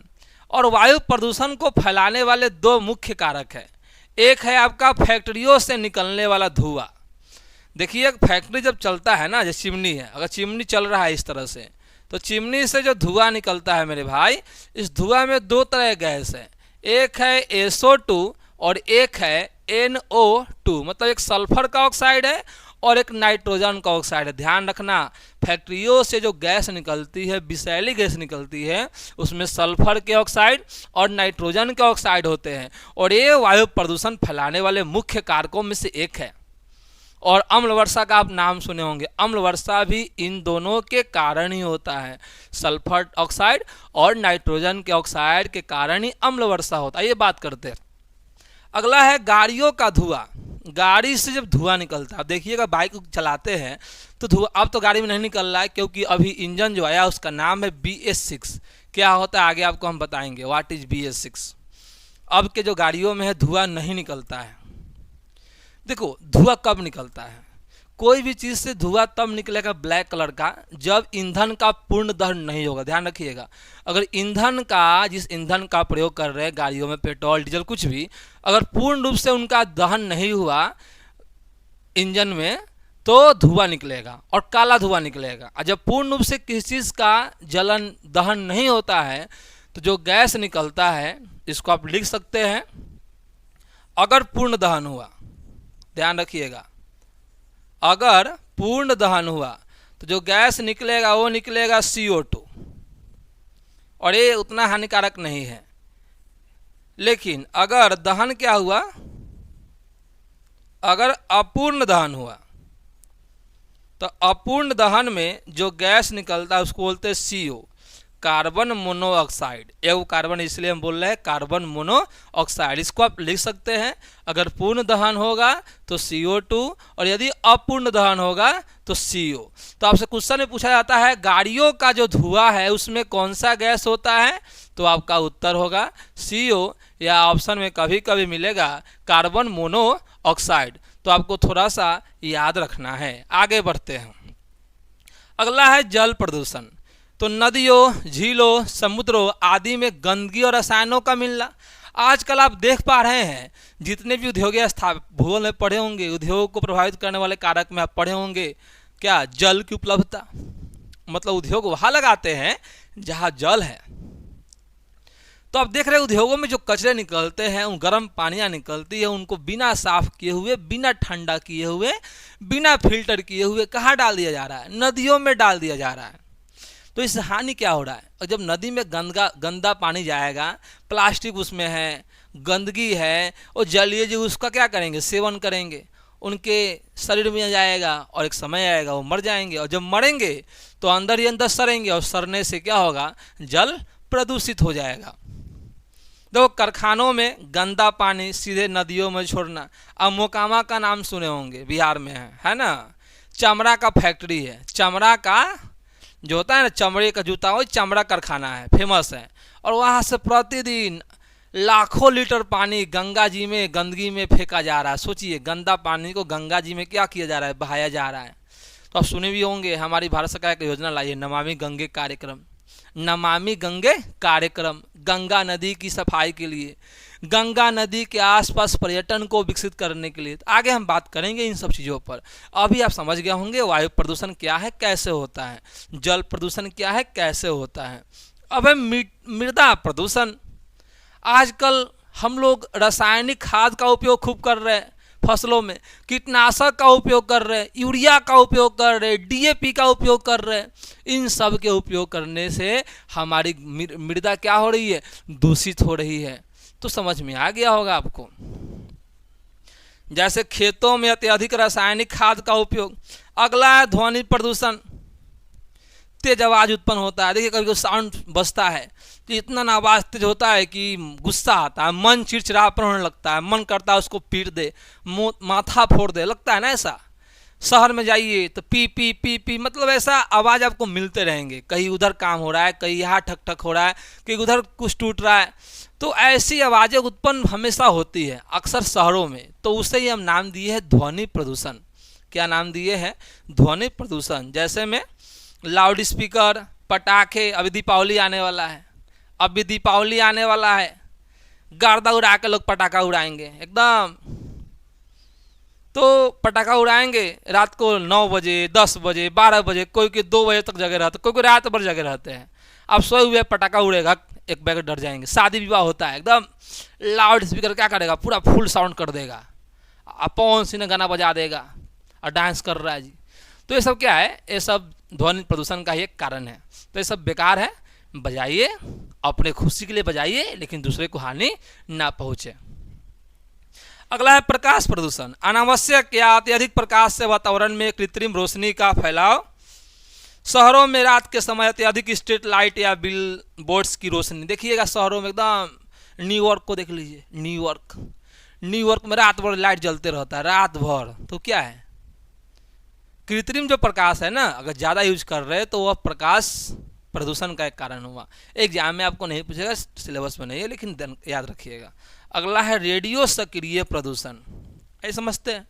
और वायु प्रदूषण को फैलाने वाले 2 मुख्य कारक हैं। एक है आपका फैक्ट्रियों से निकलने वाला धुआं। देखिए, फैक्ट्री जब चलता है ना, जैसे चिमनी है, अगर चिमनी चल रहा है इस तरह से, तो चिमनी से जो धुआं निकलता है मेरे भाई, इस धुआं में 2 तरह गैस है। एक है SO2 और एक है NO2, मतलब एक सल्फर का ऑक्साइड है और एक नाइट्रोजन का ऑक्साइड है। ध्यान रखना, फैक्ट्रियों से जो गैस निकलती है, विषैली गैस निकलती है, उसमें सल्फर के ऑक्साइड और नाइट्रोजन के ऑक्साइड होते हैं, और ये वायु प्रदूषण फैलाने वाले मुख्य कारकों में से एक है। और अम्ल वर्षा का आप नाम सुने होंगे, अम्ल वर्षा भी इन दोनों के कारण ही होता है। सल्फर ऑक्साइड और नाइट्रोजन के ऑक्साइड के कारण ही अम्ल वर्षा होता है। ये बात करते हैं। अगला है गाड़ियों का धुआं। गाड़ी से जब धुआं निकलता है, आप देखिएगा बाइक चलाते हैं तो धुआं, अब तो गाड़ी में नहीं निकल रहा है क्योंकि अभी इंजन जो आया उसका नाम है BS6। क्या होता है आगे आपको हम बताएंगे, व्हाट इज BS6। अब के जो गाड़ियों में है धुआं नहीं निकलता है। देखो, धुआं कब निकलता है? कोई भी चीज़ से धुआं तब निकलेगा ब्लैक कलर का जब ईंधन का पूर्ण दहन नहीं होगा। ध्यान रखिएगा, अगर ईंधन का, जिस ईंधन का प्रयोग कर रहे हैं गाड़ियों में, पेट्रोल डीजल कुछ भी, अगर पूर्ण रूप से उनका दहन नहीं हुआ इंजन में तो धुआं निकलेगा और काला धुआं निकलेगा। और जब पूर्ण रूप से किसी चीज़ का जलन दहन नहीं होता है तो जो गैस निकलता है इसको आप लिख सकते हैं, अगर पूर्ण दहन हुआ, ध्यान रखिएगा, अगर पूर्ण दहन हुआ तो जो गैस निकलेगा वो निकलेगा CO2, और ये उतना हानिकारक नहीं है। लेकिन अगर दहन क्या हुआ, अगर अपूर्ण दहन हुआ तो अपूर्ण दहन में जो गैस निकलता है उसको बोलते हैं CO, कार्बन मोनोऑक्साइड। एगो कार्बन इसलिए हम बोल रहे हैं कार्बन मोनोऑक्साइड, इसको आप लिख सकते हैं। अगर पूर्ण दहन होगा तो CO2, और यदि अपूर्ण दहन होगा तो CO। तो आपसे क्वेश्चन में पूछा जाता है गाड़ियों का जो धुआं है उसमें कौन सा गैस होता है, तो आपका उत्तर होगा CO, या ऑप्शन में कभी कभी मिलेगा कार्बन मोनोऑक्साइड। तो आपको थोड़ा सा याद रखना है। आगे बढ़ते हैं। अगला है जल प्रदूषण। तो नदियों, झीलों, समुद्रों आदि में गंदगी और रसायनों का मिलना। आजकल आप देख पा रहे हैं जितने भी उद्योगीय भूगोल में पढ़े होंगे, उद्योग को प्रभावित करने वाले कारक में आप पढ़े होंगे, क्या जल की उपलब्धता, मतलब उद्योग वहाँ लगाते हैं जहाँ जल है। तो आप देख रहे हैं उद्योगों में जो कचरे निकलते हैं, उन गर्म पानियाँ निकलती है, उनको बिना साफ किए हुए, बिना ठंडा किए हुए, बिना फिल्टर किए हुए कहाँ डाल दिया जा रहा है, नदियों में डाल दिया जा रहा है। तो इससे हानि क्या हो रहा है, और जब नदी में गंदा पानी जाएगा, प्लास्टिक उसमें है, गंदगी है, और जलीय जीव उसका क्या करेंगे, सेवन करेंगे, उनके शरीर में जाएगा और एक समय आएगा वो मर जाएंगे, और जब मरेंगे तो अंदर ही अंदर सड़ेंगे, और सड़ने से क्या होगा, जल प्रदूषित हो जाएगा। देखो कारखानों में गंदा पानी सीधे नदियों में छोड़ना। अब मोकामा का नाम सुने होंगे, बिहार में है ना, चमड़ा का फैक्ट्री है, चमड़ा का जो होता है ना, चमड़े का जूता, वो चमड़ा कारखाना है, फेमस है। और वहाँ से प्रतिदिन लाखों लीटर पानी गंगा जी में गंदगी में फेंका जा रहा है। सोचिए, गंदा पानी को गंगा जी में क्या किया जा रहा है, बहाया जा रहा है। तो आप सुने भी होंगे हमारी भारत सरकार की योजना लाई है, नमामि गंगे कार्यक्रम। नमामि गंगे कार्यक्रम गंगा नदी की सफाई के लिए, गंगा नदी के आसपास पर्यटन को विकसित करने के लिए। तो आगे हम बात करेंगे इन सब चीज़ों पर। अभी आप समझ गए होंगे वायु प्रदूषण क्या है, कैसे होता है, जल प्रदूषण क्या है, कैसे होता है। अब है मृदा प्रदूषण। आजकल हम लोग रासायनिक खाद का उपयोग खूब कर रहे हैं, फसलों में कीटनाशक का उपयोग कर रहे हैं, यूरिया का उपयोग कर रहे हैं, DAP का उपयोग कर रहे हैं। इन सब के उपयोग करने से हमारी मृदा क्या हो रही है, दूषित हो रही है। तो समझ में आ गया होगा आपको। जैसे खेतों में अत्यधिक रासायनिक खाद का उपयोग। अगला है ध्वनि प्रदूषण। तेज आवाज़ उत्पन्न होता है। देखिए कभी कभी साउंड बजता है तो इतना ना आवाज़ तेज होता है कि गुस्सा आता है, मन चिड़चिड़ापन होने लगता है, मन करता है उसको पीट दे, माथा फोड़ दे, लगता है ना ऐसा। शहर में जाइए तो पी पी पी पी, मतलब ऐसा आवाज़ आपको मिलते रहेंगे। कहीं उधर काम हो रहा है, कहीं यहाँ ठक ठक हो रहा है, कहीं उधर कुछ टूट रहा है। तो ऐसी आवाज़ें उत्पन्न हमेशा होती है अक्सर शहरों में। तो उसे ही हम नाम दिए है ध्वनि प्रदूषण। क्या नाम दिए हैं, ध्वनि प्रदूषण। जैसे में लाउड स्पीकर, पटाखे, अभी दीपावली आने वाला है, अभी दीपावली आने वाला है, गर्दा उड़ा के लोग पटाखा उड़ाएंगे एकदम। तो पटाखा उड़ाएंगे रात को 9 बजे, 10 बजे, 12 बजे, कोई 2 बजे तक जगह रहते, कोई रात भर जगह रहते हैं। अब सोए हुए पटाखा उड़ेगा, एक बैग डर जाएंगे। शादी विवाह होता है, एकदम लाउड स्पीकर क्या करेगा, पूरा फुल साउंड कर देगा, पवन सिंह ने गाना बजा देगा और डांस कर रहा है जी। तो ये सब क्या है, ये सब ध्वनि प्रदूषण का ही एक कारण है। तो ये सब बेकार है, बजाइए अपने खुशी के लिए बजाइए, लेकिन दूसरे को हानि ना पहुँचे। अगला है प्रकाश प्रदूषण। अनावश्यक या अत्यधिक प्रकाश से वातावरण में कृत्रिम रोशनी का फैलाव। शहरों में रात के समय अत्यधिक स्ट्रीट लाइट या बिल बोर्ड्स की रोशनी। देखिएगा शहरों में एकदम, न्यूयॉर्क को देख लीजिए, न्यूयॉर्क में रात भर लाइट जलते रहता है, रात भर। तो क्या है, कृत्रिम जो प्रकाश है ना, अगर ज़्यादा यूज कर रहे हैं तो वह प्रकाश प्रदूषण का एक कारण हुआ। एग्जाम में आपको नहीं पूछेगा, सिलेबस में नहीं है, लेकिन याद रखिएगा। अगला है रेडियो सक्रिय प्रदूषण। ऐसे समझते हैं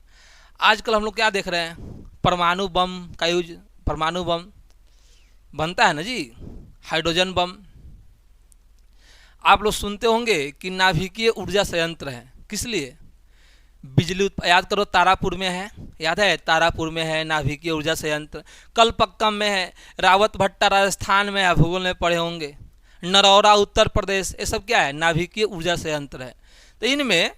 आजकल हम लोग क्या देख रहे हैं, परमाणु बम का यूज, परमाणु बम बनता है ना जी, हाइड्रोजन बम। आप लोग सुनते होंगे कि नाभिकीय ऊर्जा संयंत्र है, किस लिए, बिजली याद करो, तारापुर में है, याद है, तारापुर में है नाभिकीय ऊर्जा संयंत्र। कलपक्कम में है, रावत भट्टा राजस्थान में है, भूगोल में पढ़े होंगे। नरौरा उत्तर प्रदेश, ये सब क्या है, नाभिकीय ऊर्जा संयंत्र है। तो इनमें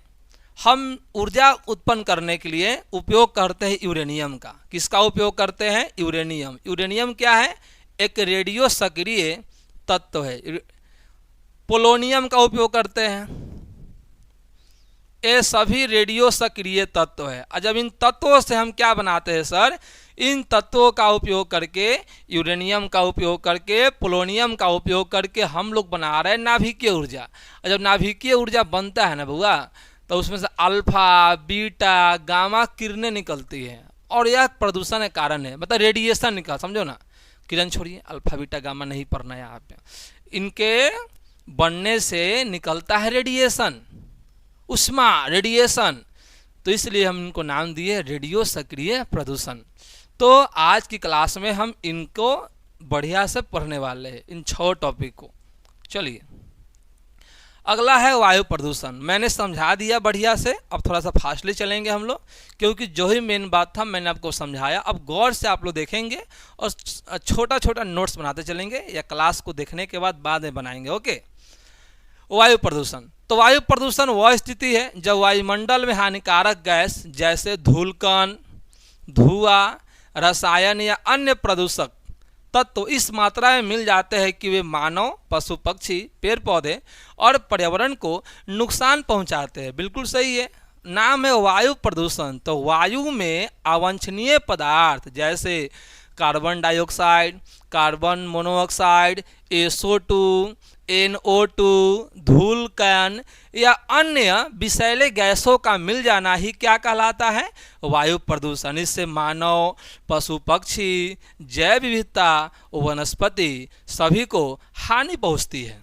हम ऊर्जा उत्पन्न करने के लिए उपयोग करते हैं यूरेनियम का। किसका उपयोग करते हैं, यूरेनियम। यूरेनियम क्या है, एक रेडियो सक्रिय तत्व है। पोलोनियम का उपयोग करते हैं, ये सभी रेडियो सक्रिय तत्व है। और जब इन तत्वों से हम क्या बनाते हैं सर, इन तत्वों का उपयोग करके, यूरेनियम का उपयोग करके, पोलोनियम का उपयोग करके हम लोग बना रहे हैं नाभिकीय ऊर्जा। और जब नाभिकीय ऊर्जा बनता है ना बुआ, तो उसमें से अल्फा, बीटा, गामा किरणें निकलती हैं, और यह प्रदूषण के कारण है। मतलब रेडिएशन निकल, समझो ना, किरण छोड़िए, अल्फा बीटा गामा नहीं पढ़ना यहाँ पे। इनके बनने से निकलता है रेडिएशन, उष्मा, रेडिएशन। तो इसलिए हम इनको नाम दिए रेडियो सक्रिय प्रदूषण। तो आज की क्लास में हम इनको बढ़िया से पढ़ने वाले हैं, इन 6 टॉपिक को। चलिए, अगला है वायु प्रदूषण। मैंने समझा दिया बढ़िया से, अब थोड़ा सा फास्टली चलेंगे हम लोग, क्योंकि जो ही मेन बात था मैंने आपको समझाया। अब गौर से आप लोग देखेंगे और छोटा छोटा नोट्स बनाते चलेंगे, या क्लास को देखने के बाद में बनाएंगे। ओके, वायु प्रदूषण। तो वायु प्रदूषण वह स्थिति है जब वायुमंडल में हानिकारक गैस जैसे धूलकण, धुआं, रसायन या अन्य प्रदूषक तत्व इस मात्रा में मिल जाते हैं कि वे मानव, पशु पक्षी, पेड़ पौधे और पर्यावरण को नुकसान पहुंचाते हैं। बिल्कुल सही है, नाम है वायु प्रदूषण। तो वायु में अवांछनीय पदार्थ जैसे carbon dioxide, carbon monoxide, SO2, NO2, धूलकण या अन्य विषैले गैसों का मिल जाना ही क्या कहलाता है, वायु प्रदूषण। इससे मानव, पशु पक्षी, जैव विविधता, वनस्पति सभी को हानि पहुंचती है।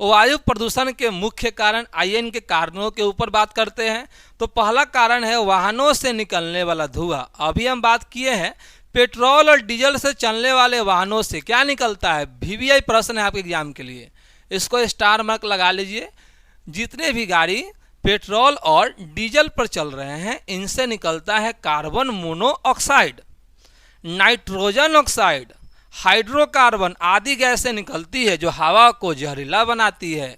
वायु प्रदूषण के मुख्य कारण, आइए इनके कारणों के ऊपर बात करते हैं। तो पहला कारण है वाहनों से निकलने वाला धुआं। अभी हम बात किए हैं पेट्रोल और डीजल से चलने वाले वाहनों से क्या निकलता है। VVI प्रश्न है आपके एग्जाम के लिए, इसको स्टार मार्क लगा लीजिए। जितने भी गाड़ी पेट्रोल और डीजल पर चल रहे हैं, इनसे निकलता है carbon monoxide, nitrogen oxide, hydrocarbon आदि गैसें निकलती है जो हवा को जहरीला बनाती है।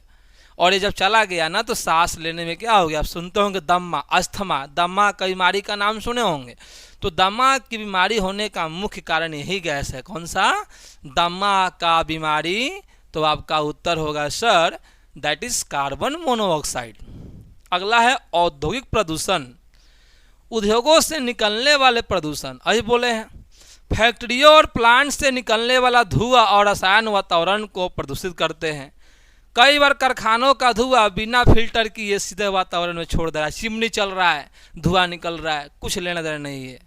और ये जब चला गया ना, तो सांस लेने में क्या हो गया, आप सुनते होंगे दम्मा, अस्थमा, दमा का बीमारी का नाम सुने होंगे। तो दमा की बीमारी होने का मुख्य कारण यही गैस है। कौन सा, दमा का बीमारी। तो आपका उत्तर होगा sir, that is carbon monoxide. अगला है औद्योगिक प्रदूषण, उद्योगों से निकलने वाले प्रदूषण। अभी बोले हैं फैक्ट्रियों और प्लांट से निकलने वाला धुआं और रसायन वातावरण को प्रदूषित करते हैं। कई बार कारखानों का धुआं बिना फिल्टर किए सीधे वातावरण में छोड़ दे रहा है। चिमनी चल रहा है, धुआं निकल रहा है, कुछ लेना देना नहीं है।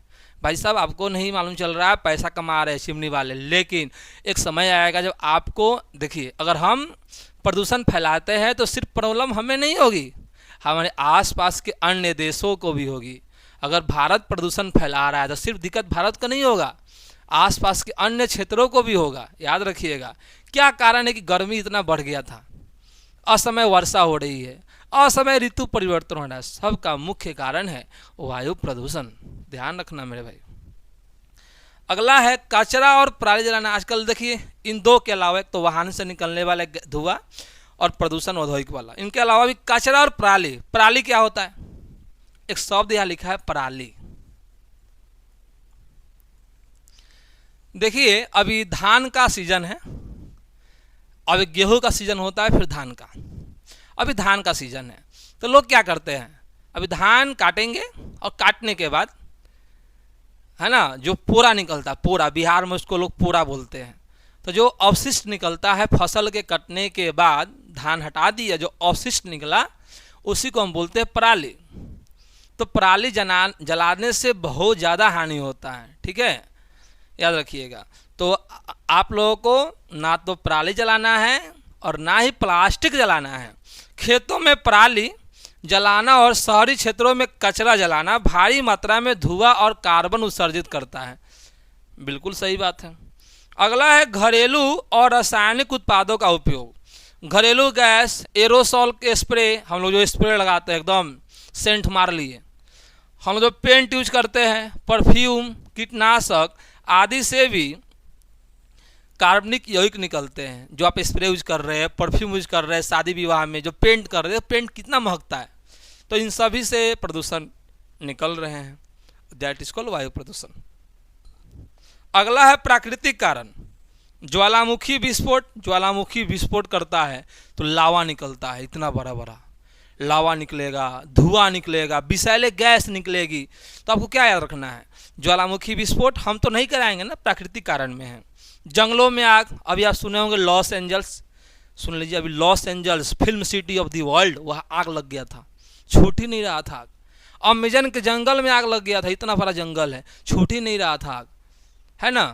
भाई साहब, आपको नहीं मालूम चल रहा है, पैसा कमा रहे हैं चिमनी वाले, लेकिन एक समय आएगा जब आपको, देखिए, अगर हम प्रदूषण फैलाते हैं तो सिर्फ प्रॉब्लम हमें नहीं होगी, हमारे आसपास के अन्य देशों को भी होगी। अगर भारत प्रदूषण फैला रहा है तो सिर्फ दिक्कत भारत का नहीं होगा, आसपास के अन्य क्षेत्रों को भी होगा। याद रखिएगा, क्या कारण है कि गर्मी इतना बढ़ गया था, असमय वर्षा हो रही है, असमय ऋतु परिवर्तन हो रहा है, सबका मुख्य कारण है वायु प्रदूषण। ध्यान रखना मेरे भाई। अगला है कचरा और पराली जलाना। आजकल देखिए, इन दो के अलावा, एक तो वाहन से निकलने वाले धुआं और प्रदूषण औद्योगिक वाला, इनके अलावा भी कचरा और पराली। पराली क्या होता है, एक शब्द यहाँ लिखा है पराली। देखिए, अभी धान का सीजन है, अभी गेहूं का सीजन होता है, फिर धान का। अभी धान का सीजन है, तो लोग क्या करते हैं, अभी धान काटेंगे और काटने के बाद, है ना, जो पोरा निकलता है, पोरा, बिहार में उसको लोग पोरा बोलते हैं। तो जो अवशिष्ट निकलता है फसल के कटने के बाद, धान हटा दिया, जो अवशिष्ट निकला उसी को हम बोलते हैं पराली। तो पराली जलाने से बहुत ज़्यादा हानि होता है, ठीक है, याद रखिएगा। तो आप लोगों को ना तो पराली जलाना है और ना ही प्लास्टिक जलाना है। खेतों में पराली जलाना और शहरी क्षेत्रों में कचरा जलाना भारी मात्रा में धुआं और कार्बन उत्सर्जित करता है। बिल्कुल सही बात है। अगला है घरेलू और रासायनिक उत्पादों का उपयोग। घरेलू गैस, एरोसॉल के स्प्रे, हम लोग जो स्प्रे लगाते हैं एकदम सेंट मार लिए, हम लोग जो पेंट यूज करते हैं, परफ्यूम, कीटनाशक आदि से भी कार्बनिक यौगिक निकलते हैं। जो आप स्प्रे यूज कर रहे हैं, परफ्यूम यूज कर रहे हैं, शादी विवाह में जो पेंट कर रहे हैं, पेंट कितना महकता है, तो इन सभी से प्रदूषण निकल रहे हैं, दैट इज कॉल्ड वायु प्रदूषण। अगला है प्राकृतिक कारण। ज्वालामुखी विस्फोट, ज्वालामुखी विस्फोट करता है तो लावा निकलता है, इतना बड़ा बड़ा लावा निकलेगा, धुआं निकलेगा, विषैले गैस निकलेगी। तो आपको क्या याद रखना है, ज्वालामुखी विस्फोट हम तो नहीं कराएंगे ना, प्राकृतिक कारण में है। जंगलों में आग, अभी आप सुने होंगे लॉस एंजल्स, सुन लीजिए, अभी Los Angeles film city of the world, वहाँ आग लग गया था, छूट ही नहीं रहा था आग। अमेजन के जंगल में आग लग गया था, इतना बड़ा जंगल है, छूट ही नहीं रहा था आग, है ना।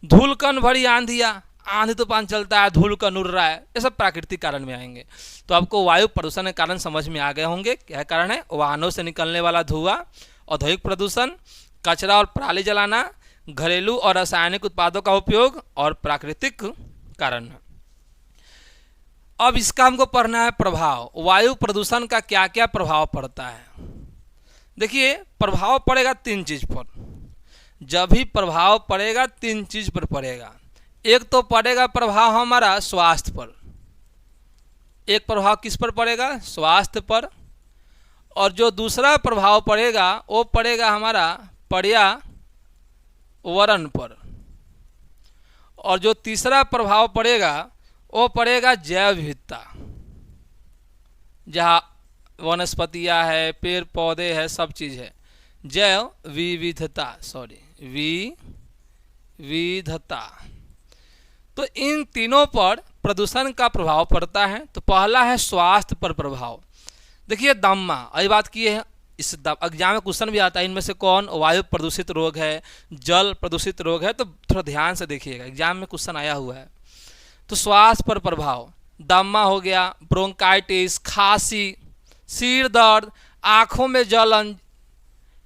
धूलकण भरी आंधिया, आंधी तूफान चलता है, धूलकण उड़ रहा है, ये सब प्राकृतिक कारण में आएंगे। तो आपको वायु प्रदूषण के कारण समझ में आ गए होंगे। क्या कारण है, वाहनों से निकलने वाला धुआं, औद्योगिक प्रदूषण, कचरा और पराली जलाना, घरेलू और रासायनिक उत्पादों का उपयोग और प्राकृतिक कारण। अब इसका हमको पढ़ना है प्रभाव। वायु प्रदूषण का क्या क्या प्रभाव पड़ता है। देखिए, प्रभाव पड़ेगा 3 चीज पर। जब भी प्रभाव पड़ेगा 3 चीज पर पड़ेगा। एक तो पड़ेगा प्रभाव हमारा स्वास्थ्य पर, एक प्रभाव किस पर पड़ेगा, स्वास्थ्य पर। और जो दूसरा प्रभाव पड़ेगा वो पड़ेगा हमारा पर्यावरण पर। और जो तीसरा प्रभाव पड़ेगा वो पड़ेगा जैव विविधता, जहाँ वनस्पतियाँ है, पेड़ पौधे है, सब चीज़ है, जैव विविधता, विविधता। तो इन तीनों पर प्रदूषण का प्रभाव पड़ता है। तो पहला है स्वास्थ्य पर प्रभाव। देखिए दम्मा, अभी बात किए हैं, इस एग्जाम में क्वेश्चन भी आता है, इनमें से कौन वायु प्रदूषित रोग है, जल प्रदूषित रोग है, तो थोड़ा ध्यान से देखिएगा, एग्जाम में क्वेश्चन आया हुआ है। तो स्वास्थ्य पर प्रभाव, दम्मा हो गया, ब्रोंकाइटिस, खांसी, सिर दर्द, आँखों में जलन,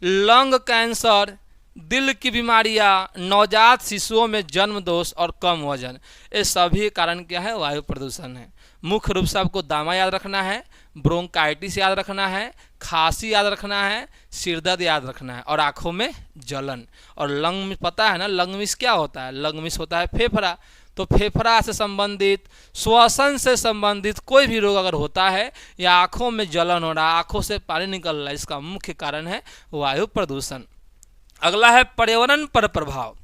लंग कैंसर, दिल की बीमारियां, नवजात शिशुओं में जन्म दोष और कम वजन, ये सभी कारण क्या है, वायु प्रदूषण है। मुख्य रूप से आपको दमा याद रखना है, ब्रोंकाइटिस याद रखना है, खांसी याद रखना है, सिरदर्द याद रखना है, और आँखों में जलन। और लंग में पता है ना, लंग मिस क्या होता है, लंग मिस होता है फेफड़ा। तो फेफड़ा से संबंधित, श्वसन से संबंधित कोई भी रोग अगर होता है या आँखों में जलन हो रहा है, आँखों से पानी निकल रहा है, इसका मुख्य कारण है वायु प्रदूषण। अगला है पर्यावरण पर प्रभाव।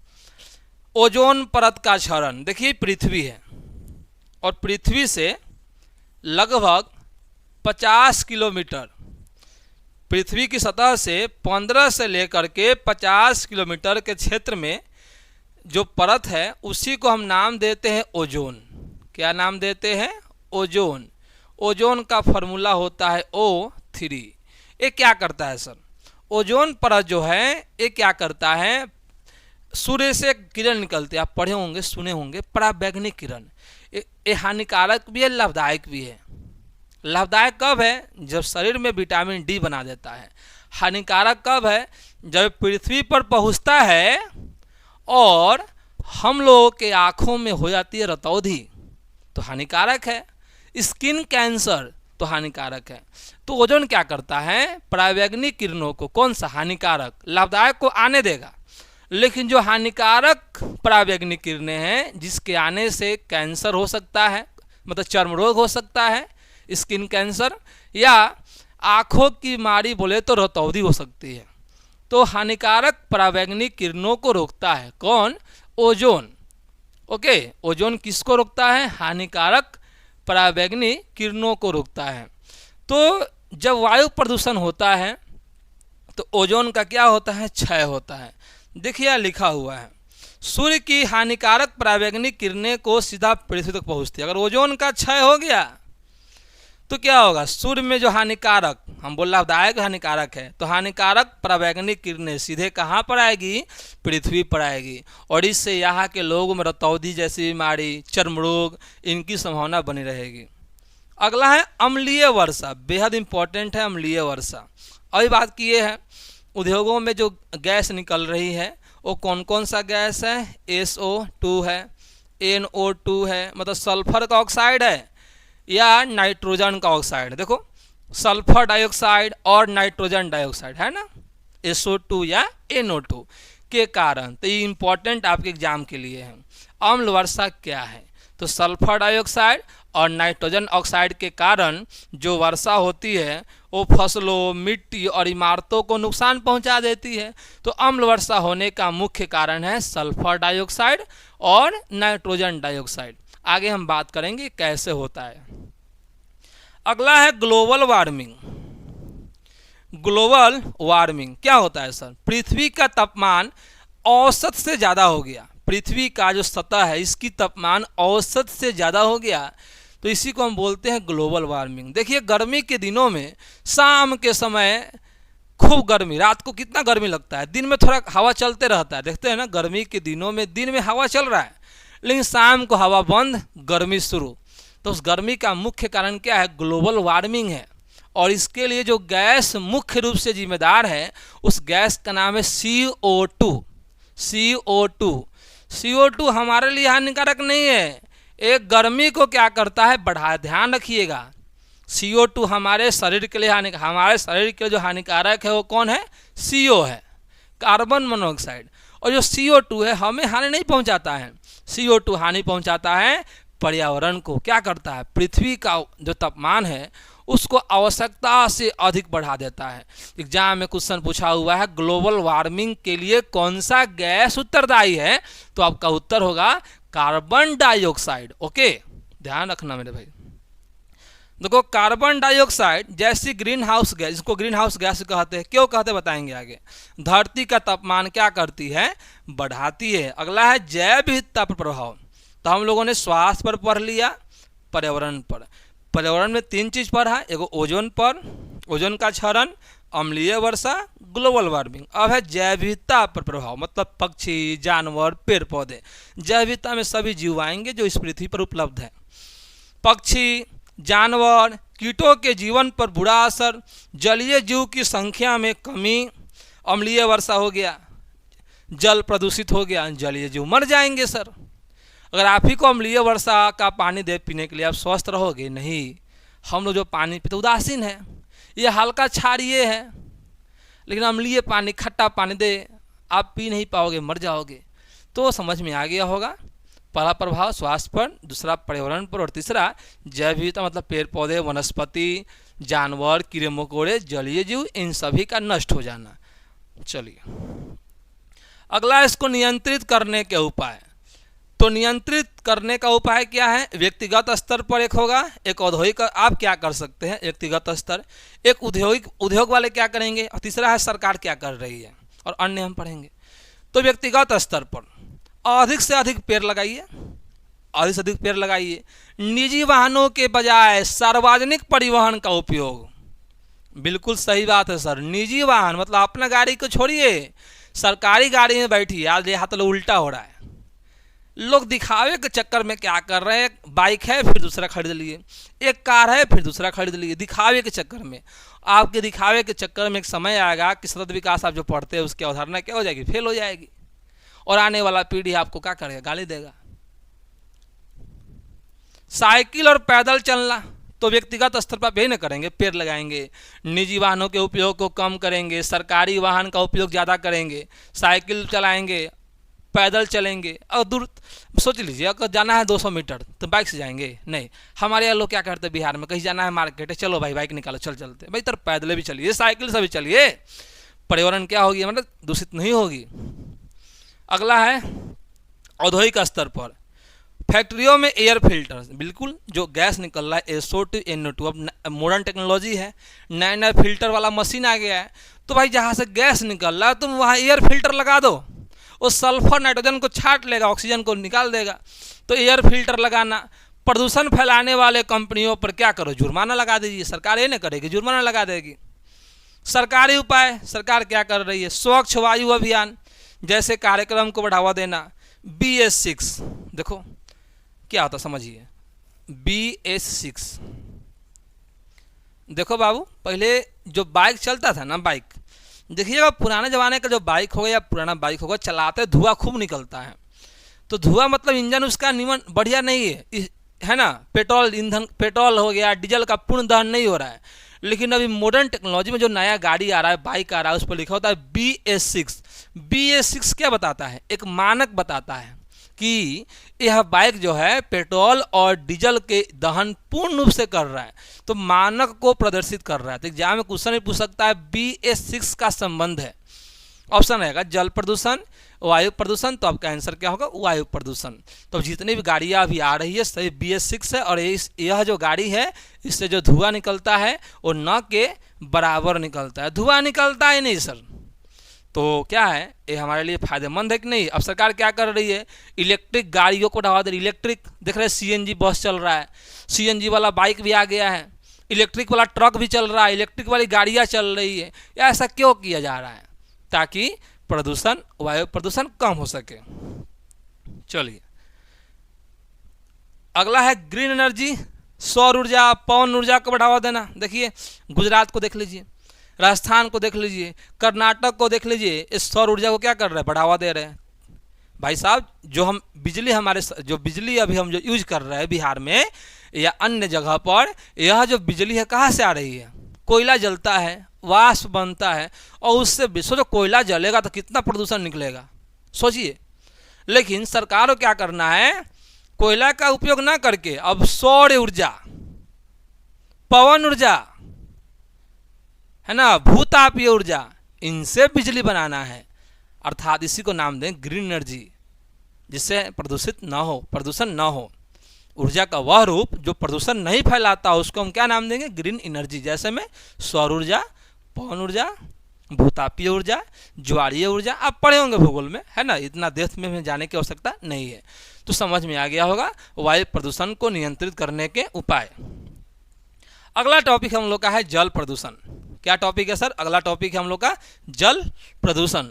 ओजोन परत का क्षरण। देखिए पृथ्वी है और पृथ्वी से लगभग 50 किलोमीटर, पृथ्वी की सतह से 15 से लेकर के 50 किलोमीटर के क्षेत्र में जो परत है उसी को हम नाम देते हैं ओजोन। क्या नाम देते हैं, ओजोन। ओजोन का फॉर्मूला होता है O3। ये क्या करता है सर, ओजोन परत जो है ये क्या करता है, सूर्य से किरण निकलते हैं, आप पढ़े होंगे सुने होंगे, पराबैंगनी किरण। ये हानिकारक भी है, लाभदायक भी है। लाभदायक कब है, जब शरीर में विटामिन डी बना देता है। हानिकारक कब है, जब पृथ्वी पर पहुंचता है और हम लोगों के आँखों में हो जाती है रतौंधी, तो हानिकारक है। स्किन कैंसर तो हानिकारक है। तो ओजोन क्या करता है, पराबैंगनी किरणों को, कौन सा हानिकारक, लाभदायक को आने देगा, लेकिन जो हानिकारक पराबैंगनी किरणें हैं जिसके आने से कैंसर हो सकता है, मतलब चर्म रोग हो सकता है, स्किन कैंसर, या आँखों की बीमारी बोले तो रतौंधी हो सकती है। तो हानिकारक पराबैंगनी किरणों को रोकता है कौन, ओजोन। ओके, ओजोन किसको रोकता है, हानिकारक पराबैंगनी किरणों को रोकता है। तो जब वायु प्रदूषण होता है तो ओजोन का क्या होता है, क्षय होता है। देखिए लिखा हुआ है, सूर्य की हानिकारक पराबैंगनी किरणें को सीधा पृथ्वी तक पहुंचती है। अगर ओजोन का क्षय हो गया तो क्या होगा, सूर्य में जो हानिकारक, हम बोल लाभदायक हानिकारक है, तो हानिकारक पराबैंगनी किरणें सीधे कहाँ पर आएगी, पृथ्वी पर आएगी, और इससे यहाँ के लोगों में रतौंधी जैसी बीमारी, चर्म रोग, इनकी संभावना बनी रहेगी। अगला है अम्लीय वर्षा, बेहद इंपॉर्टेंट है अम्लीय वर्षा। अभी बात किए हैं उद्योगों में जो गैस निकल रही है वो कौन कौन सा गैस है, SO2 है, NO2 है, मतलब सल्फर का ऑक्साइड है, या नाइट्रोजन का ऑक्साइड। देखो सल्फर डाइऑक्साइड और नाइट्रोजन डाइऑक्साइड है ना, SO2 या NO2 के कारण। तो ये इंपॉर्टेंट आपके एग्जाम के लिए है। अम्ल वर्षा क्या है? तो सल्फर डाइऑक्साइड और नाइट्रोजन ऑक्साइड के कारण जो वर्षा होती है वो फसलों, मिट्टी और इमारतों को नुकसान पहुंचा देती है। तो अम्ल वर्षा होने का मुख्य कारण है सल्फर डाइऑक्साइड और नाइट्रोजन डाइऑक्साइड। आगे हम बात करेंगे कैसे होता है। अगला है ग्लोबल वार्मिंग। ग्लोबल वार्मिंग क्या होता है सर? पृथ्वी का तापमान औसत से ज़्यादा हो गया। पृथ्वी का जो सतह है इसकी तापमान औसत से ज़्यादा हो गया, तो इसी को हम बोलते हैं ग्लोबल वार्मिंग। देखिए गर्मी के दिनों में शाम के समय खूब गर्मी, रात को कितना गर्मी लगता है, दिन में थोड़ा हवा चलते रहता है, देखते हैं ना, गर्मी के दिनों में दिन में हवा चल रहा है लेकिन शाम को हवा बंद, गर्मी शुरू। तो उस गर्मी का मुख्य कारण क्या है? ग्लोबल वार्मिंग है। और इसके लिए जो गैस मुख्य रूप से जिम्मेदार है उस गैस का नाम है CO2। CO2 हमारे लिए हानिकारक नहीं है, एक गर्मी को क्या करता है? बढ़ा। ध्यान रखिएगा, CO2 हमारे शरीर के लिए हमारे शरीर के लिए जो हानिकारक है वो कौन है? CO है, कार्बन मोनोऑक्साइड। और जो CO2 है हमें हानि नहीं पहुंचाता है, CO2 हानि पहुंचाता है पर्यावरण को। क्या करता है? पृथ्वी का जो तापमान है उसको आवश्यकता से अधिक बढ़ा देता है। एग्जाम में क्वेश्चन पूछा हुआ है ग्लोबल वार्मिंग के लिए कौन सा गैस उत्तरदायी है, तो आपका उत्तर होगा कार्बन डाइऑक्साइड। ओके, ध्यान रखना मेरे भाई। देखो कार्बन डाइऑक्साइड जैसी ग्रीन हाउस गैस, इसको ग्रीन हाउस गैस कहते हैं। क्यों कहते बताएंगे आगे। धरती का तापमान क्या करती है? बढ़ाती है। अगला है जैव विविधता पर प्रभाव। तो हम लोगों ने स्वास्थ्य पर पढ़ लिया, पर्यावरण पर। पर्यावरण में 3 चीज पढ़ा, एगो ओजोन पर, ओजोन का क्षरण, अम्लीय वर्षा, ग्लोबल वार्मिंग। अब है जैव विविधता पर प्रभाव, मतलब पक्षी, जानवर, पेड़ पौधे। जैव विविधता में सभी जीव आएंगे जो इस पृथ्वी पर उपलब्ध है। पक्षी, जानवर, कीटों के जीवन पर बुरा असर, जलीय जीव की संख्या में कमी, अम्लीय वर्षा हो गया, जल प्रदूषित हो गया, जलीय जीव मर जाएंगे सर। अगर आप ही को अम्लीय वर्षा का पानी दे पीने के लिए, आप स्वस्थ रहोगे? नहीं। हम लोग जो पानी पीते उदासीन है, ये हल्का क्षारीय है, लेकिन अम्लीय पानी, खट्टा पानी दे, आप पी नहीं पाओगे, मर जाओगे। तो समझ में आ गया होगा। पहला प्रभाव स्वास्थ्य पर, दूसरा पर्यावरण पर, और तीसरा जैव विविधता मतलब पेड़ पौधे, वनस्पति, जानवर, कीड़े मकोड़े, जलीय जीव, इन सभी का नष्ट हो जाना। चलिए अगला, इसको नियंत्रित करने के उपाय। तो नियंत्रित करने का उपाय क्या है? व्यक्तिगत स्तर पर एक होगा, एक औद्योगिक। आप क्या कर सकते हैं? व्यक्तिगत स्तर, एक उद्योग वाले क्या करेंगे, और तीसरा है सरकार क्या कर रही है, और अन्य हम पढ़ेंगे। तो व्यक्तिगत स्तर पर अधिक से अधिक पेड़ लगाइए, अधिक से अधिक पेड़ लगाइए। निजी वाहनों के बजाय सार्वजनिक परिवहन का उपयोग। बिल्कुल सही बात है सर, निजी वाहन मतलब अपना गाड़ी को छोड़िए, सरकारी गाड़ी में बैठिए। आज यहाँ तो उल्टा हो रहा है, लोग दिखावे के चक्कर में क्या कर रहे हैं, बाइक है फिर दूसरा खरीद लिए, एक कार है फिर दूसरा खरीद लिए, दिखावे के चक्कर में। आपके दिखावे के चक्कर में एक समय आएगा कि सतत विकास आप जो पढ़ते हैं उसकी अवधारणा क्या हो जाएगी? फेल हो जाएगी, और आने वाला पीढ़ी आपको क्या करेगा? गाली देगा। साइकिल और पैदल चलना, तो व्यक्तिगत स्तर पर भी न करेंगे, पेड़ लगाएंगे, निजी वाहनों के उपयोग को कम करेंगे, सरकारी वाहन का उपयोग ज़्यादा करेंगे, साइकिल चलाएंगे, पैदल चलेंगे। और दूर सोच लीजिए, अगर जाना है 200 मीटर तो बाइक से जाएंगे? नहीं। हमारे यहाँ लोग क्या करते हैं बिहार में, कहीं जाना है मार्केट है, चलो भाई बाइक निकालो, चल चलते भाई, तर पैदल भी चलिए, साइकिल से भी चलिए, पर्यावरण क्या होगी, मतलब दूषित नहीं होगी। अगला है औद्योगिक स्तर पर, फैक्ट्रियों में एयर फिल्टर, बिल्कुल जो गैस निकल रहा है SO2 NO2, अब मॉडर्न टेक्नोलॉजी है, नया नया फिल्टर वाला मशीन आ गया है। तो भाई जहाँ से गैस निकल रहा है तुम वहाँ एयर फिल्टर लगा दो, वो सल्फर नाइट्रोजन को छाट लेगा, ऑक्सीजन को निकाल देगा। तो एयर फिल्टर लगाना। प्रदूषण फैलाने वाले कंपनियों पर क्या करो? जुर्माना लगा दीजिए। सरकार ये नहीं करेगी, जुर्माना लगा देगी। सरकारी उपाय, सरकार क्या कर रही है? स्वच्छ वायु अभियान जैसे कार्यक्रम को बढ़ावा देना। BS6 देखो क्या होता समझिए, BS6 देखो बाबू, पहले जो बाइक चलता था ना, बाइक देखिएगा, पुराने ज़माने का जो बाइक होगा या पुराना बाइक होगा, चलाते धुआं खूब निकलता है। तो धुआं मतलब इंजन उसका निमन बढ़िया नहीं है ना, पेट्रोल ईंधन, पेट्रोल हो गया, डीजल का पूर्ण दहन नहीं हो रहा है। लेकिन अभी मॉडर्न टेक्नोलॉजी में जो नया गाड़ी आ रहा है, बाइक आ रहा है, उस पर लिखा होता है BS6। BS6 क्या बताता है? एक मानक बताता है कि यह बाइक जो है पेट्रोल और डीजल के दहन पूर्ण रूप से कर रहा है, तो मानक को प्रदर्शित कर रहा है। तो एग्जाम में क्वेश्चन भी पूछ सकता है BS6 का संबंध है। ऑप्शन रहेगा जल प्रदूषण, वायु प्रदूषण, तो आपका आंसर क्या होगा? वायु प्रदूषण। तो जितनी भी गाड़ियाँ अभी आ रही है सभी BS6 है, और यह जो गाड़ी है इससे जो धुआं निकलता है वो न के बराबर निकलता है, धुआं निकलता ही नहीं सर। तो क्या है, ये हमारे लिए फायदेमंद है कि नहीं? अब सरकार क्या कर रही है, इलेक्ट्रिक गाड़ियों को बढ़ावा दे रही है। इलेक्ट्रिक देख रहे हैं, CNG बस चल रहा है, CNG वाला बाइक भी आ गया है, इलेक्ट्रिक वाला ट्रक भी चल रहा है, इलेक्ट्रिक वाली गाड़ियाँ चल रही है। ऐसा क्यों किया जा रहा है? ताकि प्रदूषण, वायु प्रदूषण कम हो सके। चलिए अगला है ग्रीन एनर्जी, सौर ऊर्जा, पवन ऊर्जा को बढ़ावा देना। देखिए गुजरात को देख लीजिए, राजस्थान को देख लीजिए, कर्नाटक को देख लीजिए, इस सौर ऊर्जा को क्या कर रहे हैं? बढ़ावा दे रहे हैं। भाई साहब जो हम बिजली, हमारे जो बिजली अभी हम जो यूज कर रहे हैं बिहार में या अन्य जगह पर, यह जो बिजली है कहाँ से आ रही है? कोयला जलता है, वाष्प बनता है, और उससे सोचो कोयला जलेगा तो कितना प्रदूषण निकलेगा, सोचिए। लेकिन सरकार को क्या करना है, कोयला का उपयोग ना करके अब सौर ऊर्जा, पवन ऊर्जा है ना, भूतापीय ऊर्जा, इनसे बिजली बनाना है। अर्थात इसी को नाम दें ग्रीन एनर्जी, जिससे प्रदूषित ना हो, प्रदूषण ना हो। ऊर्जा का वह रूप जो प्रदूषण नहीं फैलाता उसको हम क्या नाम देंगे? Green energy. जैसे में सौर ऊर्जा, पवन ऊर्जा, भूतापीय ऊर्जा, ज्वारीय ऊर्जा, आप पढ़े होंगे भूगोल में, है ना, इतना डेप्थ में जाने की आवश्यकता नहीं है। तो समझ में आ गया होगा वायु प्रदूषण को नियंत्रित करने के उपाय। अगला टॉपिक हम लोग का है जल प्रदूषण। क्या टॉपिक है सर? अगला टॉपिक है हम लोग का जल प्रदूषण।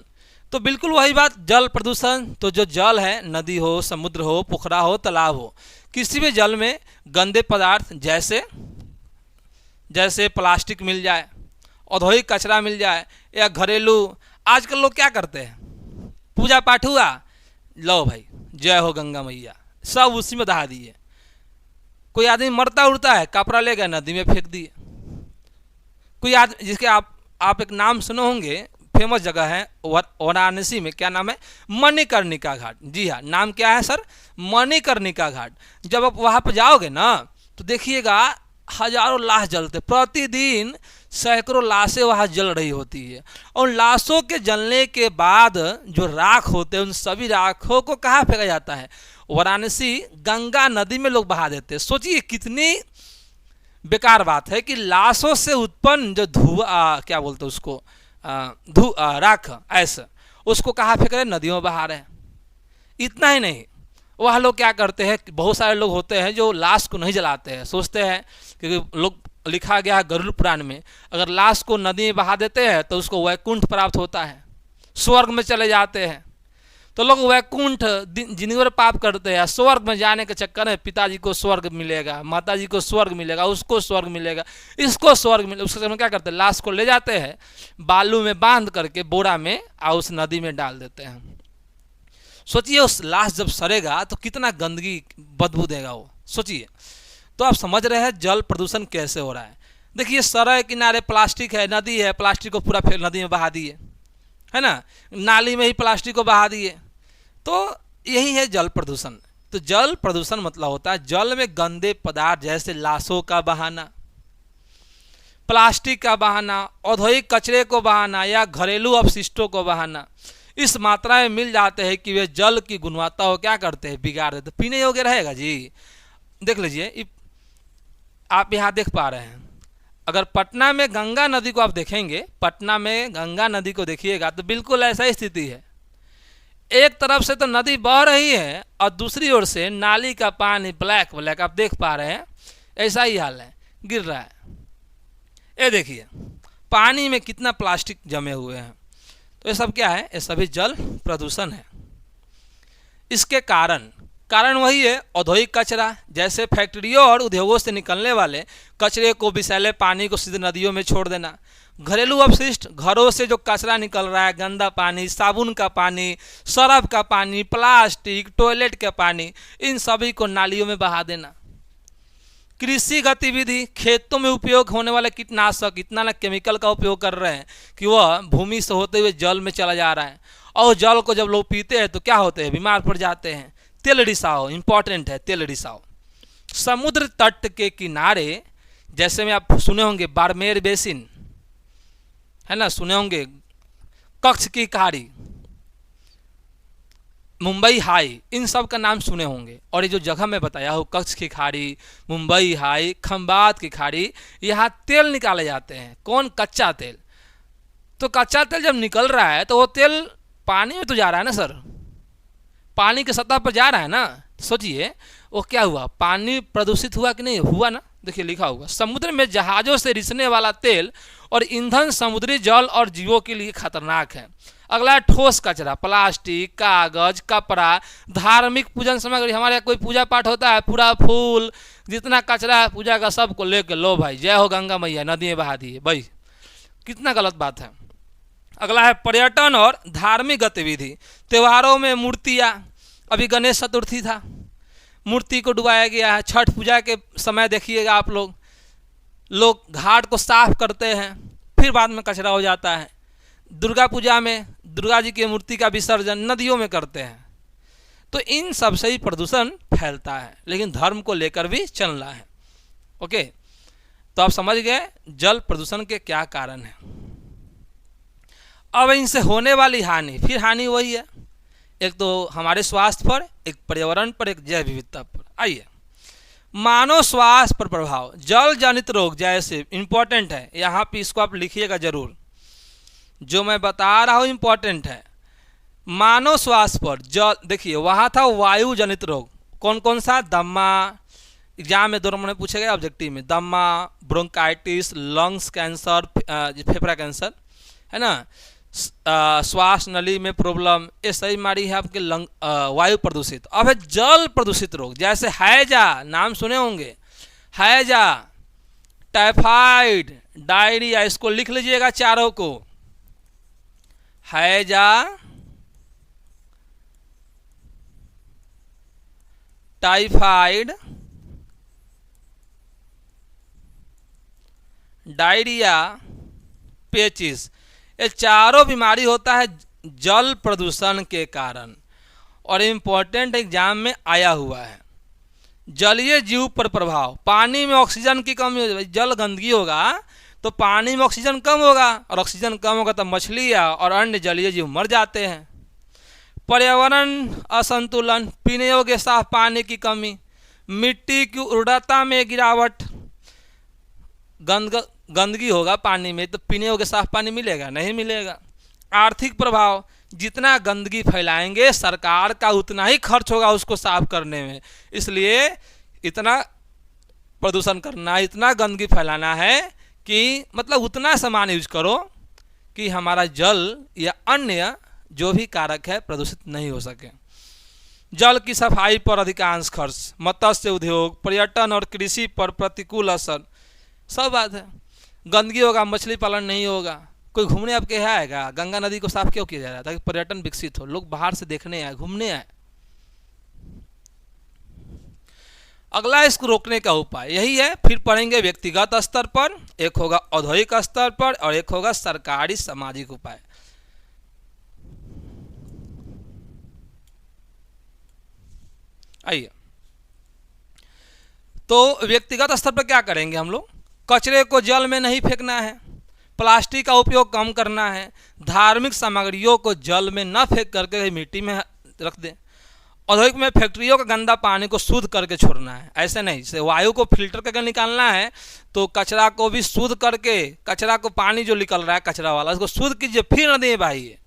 तो बिल्कुल वही बात, जल प्रदूषण, तो जो जल है, नदी हो, समुद्र हो, पोखरा हो, तालाब हो, किसी भी जल में गंदे पदार्थ जैसे प्लास्टिक मिल जाए, औद्योगिक कचरा मिल जाए, या घरेलू, आजकल लोग क्या करते हैं, पूजा पाठ हुआ, लो भाई जय हो गंगा मैया, सब उसी में दहा दिए। कोई आदमी मरता उड़ता है, कपड़ा ले गए नदी में फेंक दिए। कोई आदमी जिसके आप एक नाम सुने होंगे, फेमस जगह है वाराणसी में, क्या नाम है? मणिकर्णिका घाट। जी हाँ, नाम क्या है सर? मणिकर्णिका घाट। जब आप वहाँ पर जाओगे ना तो देखिएगा हजारों लाश जलते, प्रतिदिन सैकड़ों लाशें वहाँ जल रही होती है, और लाशों के जलने के बाद जो राख होते हैं उन सभी राखों को कहाँ फेंका जाता है? वाराणसी गंगा नदी में लोग बहा देते हैं। सोचिए कितनी बेकार बात है कि लाशों से उत्पन्न जो धुआं, क्या बोलते हैं उसको, राख, ऐसा उसको कहाँ फेंक रहे? नदियों में बहा रहे हैं। इतना ही नहीं, वह लोग क्या करते हैं, बहुत सारे लोग होते हैं जो लाश को नहीं जलाते हैं, सोचते हैं क्योंकि लोग लिखा गया है गरुड़ पुराण में, अगर लाश को नदी में बहा देते हैं तो उसको वैकुंठ प्राप्त होता है, स्वर्ग में चले जाते हैं। तो लोग वैकुंठ जिनवर पाप करते हैं, स्वर्ग में जाने के चक्कर में पिताजी को स्वर्ग मिलेगा, माताजी को स्वर्ग मिलेगा, उसको स्वर्ग मिलेगा, इसको स्वर्ग मिलेगा, उसके समय क्या करते हैं, लाश को ले जाते हैं, बालू में बांध करके बोरा में और उस नदी में डाल देते हैं। सोचिए उस लाश जब सड़ेगा तो कितना गंदगी बदबू देगा वो, सोचिए। तो आप समझ रहे हैं जल प्रदूषण कैसे हो रहा है। देखिए सड़क किनारे प्लास्टिक है, नदी है, प्लास्टिक को पूरा फिर नदी में बहा दिए, है ना, नाली में ही प्लास्टिक को बहा दिए। तो यही है जल प्रदूषण। तो जल प्रदूषण मतलब होता है जल में गंदे पदार्थ जैसे लाशों का बहाना, प्लास्टिक का बहाना, औद्योगिक कचरे को बहाना या घरेलू अपशिष्टों को बहाना इस मात्रा में मिल जाते हैं कि वे जल की गुणवत्ता को क्या करते हैं, बिगाड़ देते, पीने योग्य रहेगा जी। देख लीजिए आप यहाँ देख पा रहे हैं, अगर पटना में गंगा नदी को आप देखेंगे, पटना में गंगा नदी को देखिएगा तो बिल्कुल ऐसा ही स्थिति है। एक तरफ से तो नदी बह रही है और दूसरी ओर से नाली का पानी ब्लैक ब्लैक आप देख पा रहे हैं, ऐसा ही हाल है, गिर रहा है। ये देखिए पानी में कितना प्लास्टिक जमे हुए हैं। तो ये सब क्या है, ये सभी जल प्रदूषण है। इसके कारण वही है औद्योगिक कचरा, जैसे फैक्ट्रियों और उद्योगों से निकलने वाले कचरे को, विषैले पानी को सीधे नदियों में छोड़ देना। घरेलू अपशिष्ट, घरों से जो कचरा निकल रहा है, गंदा पानी, साबुन का पानी, सरफ का पानी, प्लास्टिक, टॉयलेट का पानी, इन सभी को नालियों में बहा देना। कृषि गतिविधि, खेतों में उपयोग होने वाले कीटनाशक, इतना ना केमिकल का उपयोग कर रहे हैं कि वह भूमि से होते हुए जल में चला जा रहा है, और जल को जब लोग पीते हैं तो क्या होते हैं, बीमार पड़ जाते हैं। तेल रिसाव इंपॉर्टेंट है। तेल रिसाव समुद्र तट के किनारे, जैसे में आप सुने होंगे बाड़मेर बेसिन, है ना, सुने होंगे कच्छ की खाड़ी, मुंबई हाई, इन सब का नाम सुने होंगे। और ये जो जगह मैं बताया हूँ, कच्छ की खाड़ी, मुंबई हाई, खंबात की खाड़ी, यहाँ तेल निकाले जाते हैं। कौन? कच्चा तेल। तो कच्चा तेल जब निकल रहा है तो वो तेल पानी में तो जा रहा है ना सर, पानी के सतह पर जा रहा है ना। सोचिए वो क्या हुआ, पानी प्रदूषित हुआ कि नहीं हुआ ना। देखिए लिखा होगा, समुद्र में जहाज़ों से रिसने वाला तेल और ईंधन समुद्री जल और जीवों के लिए खतरनाक है। अगला ठोस कचरा, प्लास्टिक, कागज, कपड़ा, धार्मिक पूजन सामग्री। हमारे यहाँ कोई पूजा पाठ होता है, पूरा फूल जितना कचरा है पूजा का सबको लेके लो भाई, जय हो गंगा मैया, नदी में बहा दिए भाई, कितना गलत बात है। अगला है पर्यटन और धार्मिक गतिविधि, त्योहारों में मूर्तियाँ, अभी गणेश चतुर्थी था, मूर्ति को डुबाया गया है। छठ पूजा के समय देखिएगा आप लोग घाट को साफ करते हैं, फिर बाद में कचरा हो जाता है। दुर्गा पूजा में दुर्गा जी की मूर्ति का विसर्जन नदियों में करते हैं। तो इन सब से ही प्रदूषण फैलता है, लेकिन धर्म को लेकर भी चल रहा है। ओके, तो आप समझ गए जल प्रदूषण के क्या कारण हैं। अब इनसे होने वाली हानि, फिर हानि वही है, एक तो हमारे स्वास्थ्य पर, एक पर्यावरण पर, एक जैव विविधता पर। आइए, मानव स्वास्थ्य पर प्रभाव, जल जनित रोग जैसे, इंपॉर्टेंट है यहाँ पे, इसको आप लिखिएगा जरूर, जो मैं बता रहा हूँ इंपॉर्टेंट है। मानव स्वास्थ्य पर जल, देखिए वहाँ था वायु जनित रोग, कौन कौन सा? दमा, एग्जाम में 2 नंबर में पूछे गए ऑब्जेक्टिव में, दमा, ब्रोंकाइटिस, लंग्स कैंसर, फेफड़ा कैंसर, है ना, श्वास नली में प्रॉब्लम, ये सही बीमारी है आपके लंग, वायु प्रदूषित। अब है जल प्रदूषित रोग, जैसे हैजा, नाम सुने होंगे, हैजा, टाइफाइड, डायरिया, इसको लिख लीजिएगा चारों को, हैजा, टाइफाइड, डायरिया, पेचिस, ये चारों बीमारी होता है जल प्रदूषण के कारण, और इम्पोर्टेंट एग्जाम में आया हुआ है। जलीय जीव पर प्रभाव, पानी में ऑक्सीजन की कमी हो जाए, जल गंदगी होगा तो पानी में ऑक्सीजन कम होगा, और ऑक्सीजन कम होगा तो मछलियाँ और अन्य जलीय जीव मर जाते हैं। पर्यावरण असंतुलन, पीने योग्य साफ पानी की कमी, मिट्टी की उर्वरता में गिरावट, गंदगी होगा पानी में तो पीने योग्य साफ पानी मिलेगा? नहीं मिलेगा। आर्थिक प्रभाव, जितना गंदगी फैलाएंगे सरकार का उतना ही खर्च होगा उसको साफ करने में, इसलिए इतना प्रदूषण करना, इतना गंदगी फैलाना है कि मतलब उतना सामान यूज करो कि हमारा जल या अन्य जो भी कारक है प्रदूषित नहीं हो सके। जल की सफाई पर अधिकांश खर्च, मत्स्य उद्योग, पर्यटन और कृषि पर प्रतिकूल असर, सब बात है। गंदगी होगा, मछली पालन नहीं होगा, कोई घूमने आपके यहाँ आएगा? गंगा नदी को साफ क्यों किया जा रहा है? ताकि पर्यटन विकसित हो, लोग बाहर से देखने आए, घूमने आए। अगला इसको रोकने का उपाय यही है, फिर पढ़ेंगे व्यक्तिगत स्तर पर, एक होगा औद्योगिक स्तर पर, और एक होगा सरकारी सामाजिक उपाय। आइए, तो व्यक्तिगत स्तर पर क्या करेंगे हम लोग? कचरे को जल में नहीं फेंकना है, प्लास्टिक का उपयोग कम करना है, धार्मिक सामग्रियों को जल में न फेंक करके मिट्टी में रख दें। औद्योगिक में फैक्ट्रियों का गंदा पानी को शुद्ध करके छोड़ना है, ऐसे नहीं, जैसे वायु को फिल्टर करके निकालना है तो कचरा को भी शुद्ध करके, कचरा को पानी जो निकल रहा है कचरा वाला उसको शुद्ध कीजिए, फिर नदी में बहाइए।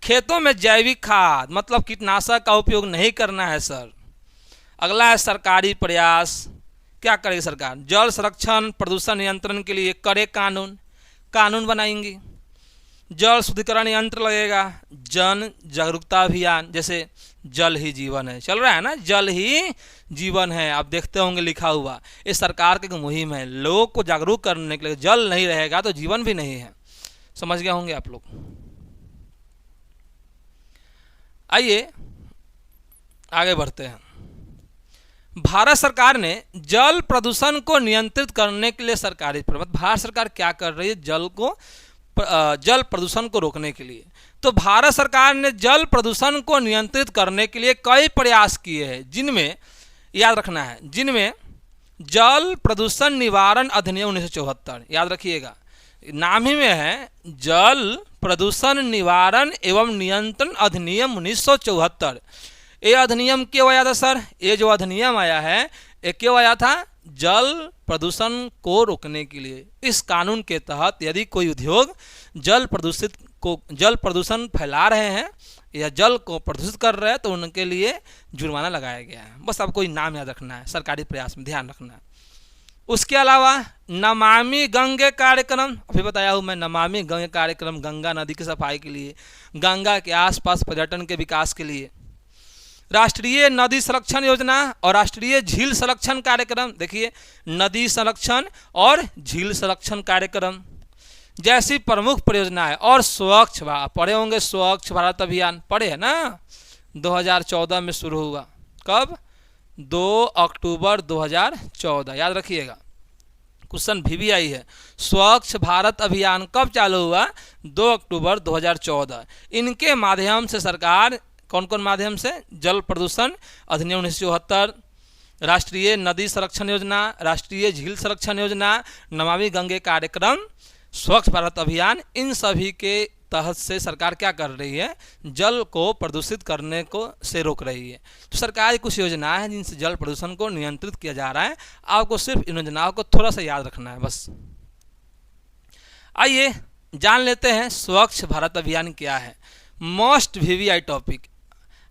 खेतों में जैविक खाद मतलब कीटनाशक का उपयोग नहीं करना है सर। अगला है सरकारी प्रयास, क्या करेगी सरकार? जल संरक्षण प्रदूषण नियंत्रण के लिए कड़े कानून बनाएंगी, जल शुद्धिकरण यंत्र लगेगा, जन जागरूकता अभियान, जैसे जल ही जीवन है चल रहा है ना, जल ही जीवन है, आप देखते होंगे लिखा हुआ, ये सरकार की मुहिम है लोगों को जागरूक करने के लिए। जल नहीं रहेगा तो जीवन भी नहीं है, समझ गए होंगे आप लोग। आइए आगे बढ़ते हैं। भारत सरकार ने जल प्रदूषण को नियंत्रित करने के लिए सरकारी प्रबंध, भारत सरकार क्या कर रही है? जल को जल प्रदूषण को रोकने के लिए। तो भारत सरकार ने जल प्रदूषण को नियंत्रित करने के लिए कई प्रयास किए हैं, जिनमें याद रखना है, जिनमें जल प्रदूषण निवारण अधिनियम 1974, याद रखिएगा, नाम ही में है जल प्रदूषण निवारण एवं नियंत्रण अधिनियम 1974। ये अधिनियम क्यों आया था सर? ये जो अधिनियम आया है ये क्यों आया था? जल प्रदूषण को रोकने के लिए। इस कानून के तहत यदि कोई उद्योग जल प्रदूषण फैला रहे हैं या जल को प्रदूषित कर रहे हैं तो उनके लिए जुर्माना लगाया गया है। बस आपको नाम याद रखना है, सरकारी प्रयास में ध्यान रखना है। उसके अलावा नमामि गंगे कार्यक्रम, अभी बताया हूँ मैं, नमामि गंगे कार्यक्रम गंगा नदी की सफाई के लिए, गंगा के आसपास पर्यटन के विकास के लिए। राष्ट्रीय नदी संरक्षण योजना और राष्ट्रीय झील संरक्षण कार्यक्रम, देखिए नदी संरक्षण और झील संरक्षण कार्यक्रम जैसी प्रमुख परियोजनाएं। और स्वच्छ भारत, पढ़े होंगे स्वच्छ भारत अभियान, पढ़े है ना, 2014 में शुरू हुआ। कब? 2 अक्टूबर 2014, याद रखिएगा, क्वेश्चन भी आई है। स्वच्छ भारत अभियान कब चालू हुआ? 2 अक्टूबर 2014। इनके माध्यम से सरकार, कौन कौन माध्यम से? जल प्रदूषण अधिनियम 1974, राष्ट्रीय नदी संरक्षण योजना, राष्ट्रीय झील संरक्षण योजना, नमामि गंगे कार्यक्रम, स्वच्छ भारत अभियान, इन सभी के तहत से सरकार क्या कर रही है? जल को प्रदूषित करने को से रोक रही है। तो सरकार की कुछ योजनाएं हैं जिनसे जल प्रदूषण को नियंत्रित किया जा रहा है। आपको सिर्फ इन योजनाओं को थोड़ा सा याद रखना है बस। आइए जान लेते हैं स्वच्छ भारत अभियान क्या है। मोस्ट वीवीआई टॉपिक,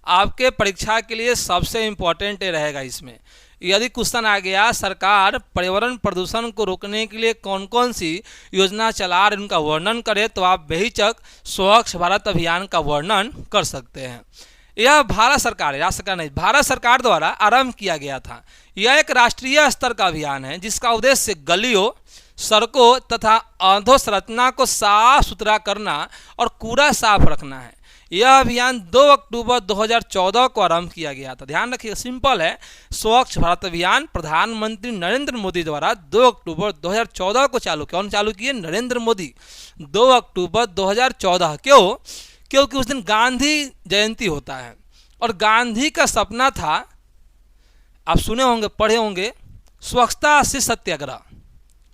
आपके परीक्षा के लिए सबसे इम्पोर्टेंट रहेगा। इसमें यदि क्वेश्चन आ गया सरकार पर्यावरण प्रदूषण को रोकने के लिए कौन कौन सी योजना चला रही, उनका वर्णन करे, तो आप बेहिचक स्वच्छ भारत अभियान का वर्णन कर सकते हैं। यह भारत सरकार, राज्य सरकार नहीं, भारत सरकार द्वारा आरंभ किया गया था। यह एक राष्ट्रीय स्तर का अभियान है जिसका उद्देश्य गलियों, सड़कों तथा अधोसंरचना को साफ सुथरा करना और कूड़ा साफ रखना है। यह अभियान 2 अक्टूबर 2014 को आरंभ किया गया था। ध्यान रखिए, सिंपल है, स्वच्छ भारत अभियान प्रधानमंत्री नरेंद्र मोदी द्वारा 2 अक्टूबर 2014 को कौन चालू किए? नरेंद्र मोदी, 2 अक्टूबर 2014। क्यों? क्योंकि उस दिन गांधी जयंती होता है और गांधी का सपना था, आप सुने होंगे, पढ़े होंगे, स्वच्छता से सत्याग्रह,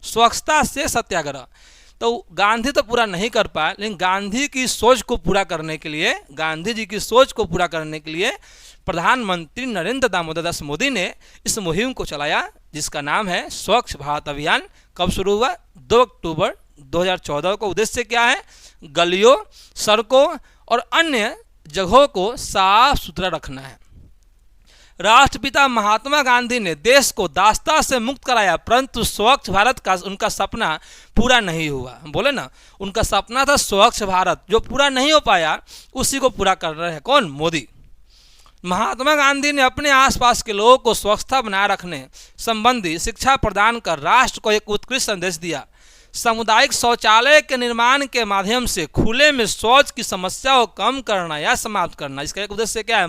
स्वच्छता से सत्याग्रह। तो गांधी तो पूरा नहीं कर पाए, लेकिन गांधी की सोच को पूरा करने के लिए, गांधी जी की सोच को पूरा करने के लिए प्रधानमंत्री नरेंद्र दामोदर दास मोदी ने इस मुहिम को चलाया जिसका नाम है स्वच्छ भारत अभियान। कब शुरू हुआ? 2 अक्टूबर 2014 को। उद्देश्य क्या है? गलियों, सड़कों और अन्य जगहों को साफ सुथरा रखना है। राष्ट्रपिता महात्मा गांधी ने देश को दास्ता से मुक्त कराया, परंतु स्वच्छ भारत का उनका सपना पूरा नहीं हुआ। बोले ना, उनका सपना था स्वच्छ भारत, जो पूरा नहीं हो पाया, उसी को पूरा कर रहे हैं कौन? मोदी। महात्मा गांधी ने अपने आसपास के लोगों को स्वच्छता बनाए रखने संबंधी शिक्षा प्रदान कर राष्ट्र को एक उत्कृष्ट संदेश दिया। सामुदायिक शौचालय के निर्माण के माध्यम से खुले में शौच की समस्या को कम करना या समाप्त करना, इसका एक उद्देश्य क्या है?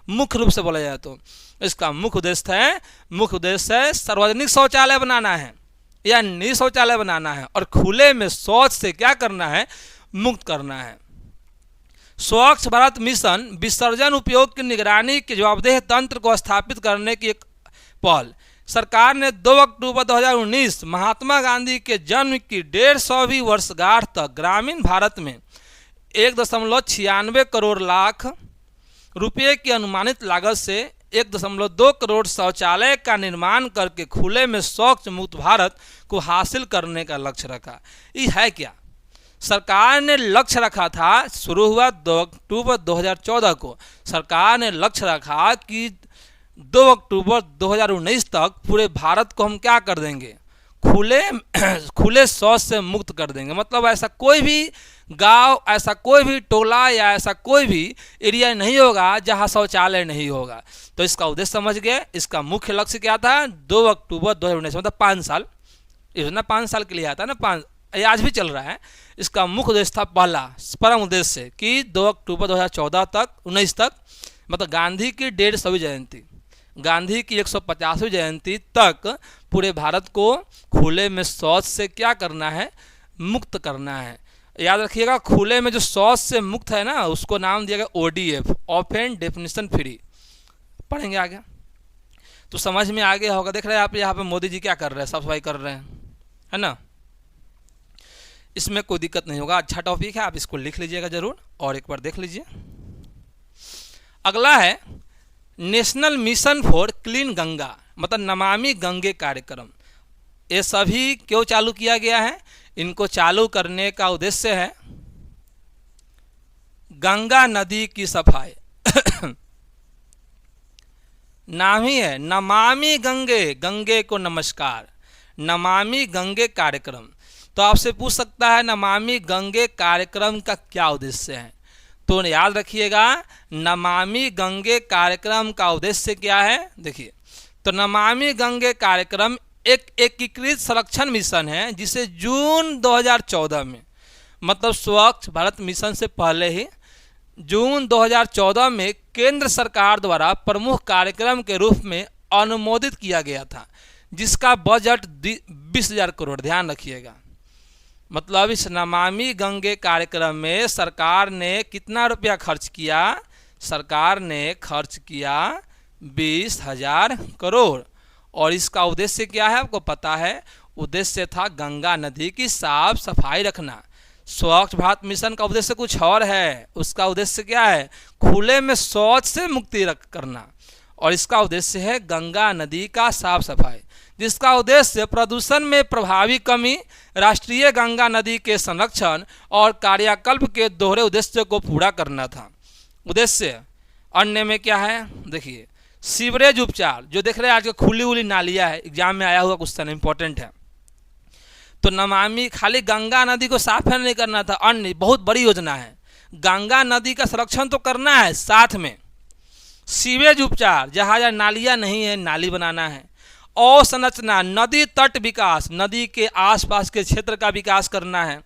मुख्य रूप से बोला जाए तो इसका मुख्य उद्देश्य है सार्वजनिक शौचालय बनाना है या निजी शौचालय बनाना है और खुले में शौच से क्या करना है? मुक्त करना है। स्वच्छ भारत मिशन विसर्जन उपयोग की निगरानी के जवाबदेह तंत्र को स्थापित करने की एक पहल। सरकार ने 2 अक्टूबर 2019 महात्मा गांधी के जन्म की 150वीं वर्षगांठ तक ग्रामीण भारत में 1.96 करोड़ लाख रुपये की अनुमानित लागत से 1.2 करोड़ शौचालय का निर्माण करके खुले में शौच मुक्त भारत को हासिल करने का लक्ष्य रखा। ये है क्या? सरकार ने लक्ष्य रखा था, शुरू हुआ 2 अक्टूबर 2014 को, सरकार ने लक्ष्य रखा कि 2 अक्टूबर 2019 तक पूरे भारत को हम क्या कर देंगे? खुले शौच से मुक्त कर देंगे। मतलब ऐसा कोई भी गांव, ऐसा कोई भी टोला या ऐसा कोई भी एरिया नहीं होगा जहां शौचालय नहीं होगा। तो इसका उद्देश्य समझ गए। इसका मुख्य लक्ष्य क्या था? 2 अक्टूबर 2019, मतलब 5 साल, योजना 5 साल के लिए आता है ना, 5, ये आज भी चल रहा है। इसका मुख्य उद्देश्य था, पहला परम उद्देश्य कि 2 अक्टूबर 2014 तक 19 तक, मतलब गांधी की 150वीं जयंती, गांधी की 150वीं जयंती तक पूरे भारत को खुले में शौच से क्या करना है? मुक्त करना है। याद रखिएगा, खुले में जो शौच से मुक्त है ना, उसको नाम दिया गया ODF, ऑफेन डेफिनेशन फ्री। पढ़ेंगे आगे तो समझ में आ गया होगा। देख रहे हैं आप यहाँ पे मोदी जी क्या कर रहे हैं, साफ सफाई कर रहे हैं, है ना। इसमें कोई दिक्कत नहीं होगा, अच्छा टॉपिक है, आप इसको लिख लीजिएगा जरूर और एक बार देख लीजिए। अगला है national mission for clean Ganga, मतलब नमामि गंगे कार्यक्रम। ये सभी क्यों चालू किया गया है? इनको चालू करने का उद्देश्य है गंगा नदी की सफाई। नाम ही है नमामि गंगे, गंगे को नमस्कार, नमामि गंगे कार्यक्रम। तो आपसे पूछ सकता है नमामि गंगे कार्यक्रम का क्या उद्देश्य है? तो याद रखिएगा, नमामि गंगे कार्यक्रम का उद्देश्य क्या है। देखिए, तो नमामि गंगे कार्यक्रम एक एकीकृत संरक्षण मिशन है जिसे जून 2014 में, मतलब स्वच्छ भारत मिशन से पहले ही जून 2014 में केंद्र सरकार द्वारा प्रमुख कार्यक्रम के रूप में अनुमोदित किया गया था, जिसका बजट 20,000 करोड़। ध्यान रखिएगा, मतलब इस नमामि गंगे कार्यक्रम में सरकार ने कितना रुपया खर्च किया? सरकार ने खर्च किया 20,000 करोड़। और इसका उद्देश्य क्या है आपको पता है? उद्देश्य था गंगा नदी की साफ सफाई रखना। स्वच्छ भारत मिशन का उद्देश्य कुछ और है, उसका उद्देश्य क्या है? खुले में शौच से मुक्ति करना। और इसका उद्देश्य है गंगा नदी का साफ सफाई, जिसका उद्देश्य प्रदूषण में प्रभावी कमी, राष्ट्रीय गंगा नदी के संरक्षण और कार्यकल्प के दोहरे उद्देश्य को पूरा करना था। उद्देश्य अन्य में क्या है? देखिए, सीवरेज उपचार, जो देख रहे हैं आज की खुली हुई नालियाँ है, एग्जाम में आया हुआ क्वेश्चन इंपॉर्टेंट है। तो नमामि खाली गंगा नदी को साफ नहीं करना था, अन्य बहुत बड़ी योजना है। गंगा नदी का संरक्षण तो करना है, साथ में सीवेज उपचार, जहाँ जहाँ नालियाँ नहीं है नाली बनाना है। अवसंरचना, नदी तट विकास, नदी के आसपास के क्षेत्र का विकास करना है।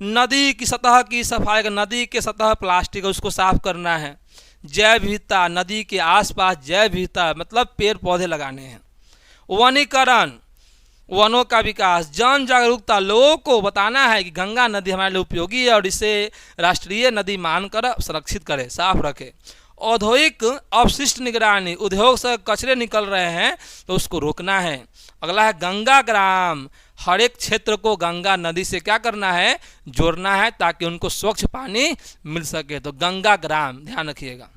नदी की सतह की सफाई, नदी के सतह प्लास्टिक है उसको साफ करना है। जैव विविधता, नदी के आसपास जैव विविधता मतलब पेड़ पौधे लगाने हैं। वनीकरण, वनों का विकास। जन जागरूकता, लोगों को बताना है कि गंगा नदी हमारे लिए उपयोगी है और इसे राष्ट्रीय नदी मानकर संरक्षित करें, साफ रखें। औद्योगिक अपशिष्ट निगरानी, उद्योग से कचरे निकल रहे हैं तो उसको रोकना है। अगला है गंगा ग्राम, हर एक क्षेत्र को गंगा नदी से क्या करना है? जोड़ना है, ताकि उनको स्वच्छ पानी मिल सके। तो गंगा ग्राम ध्यान रखिएगा।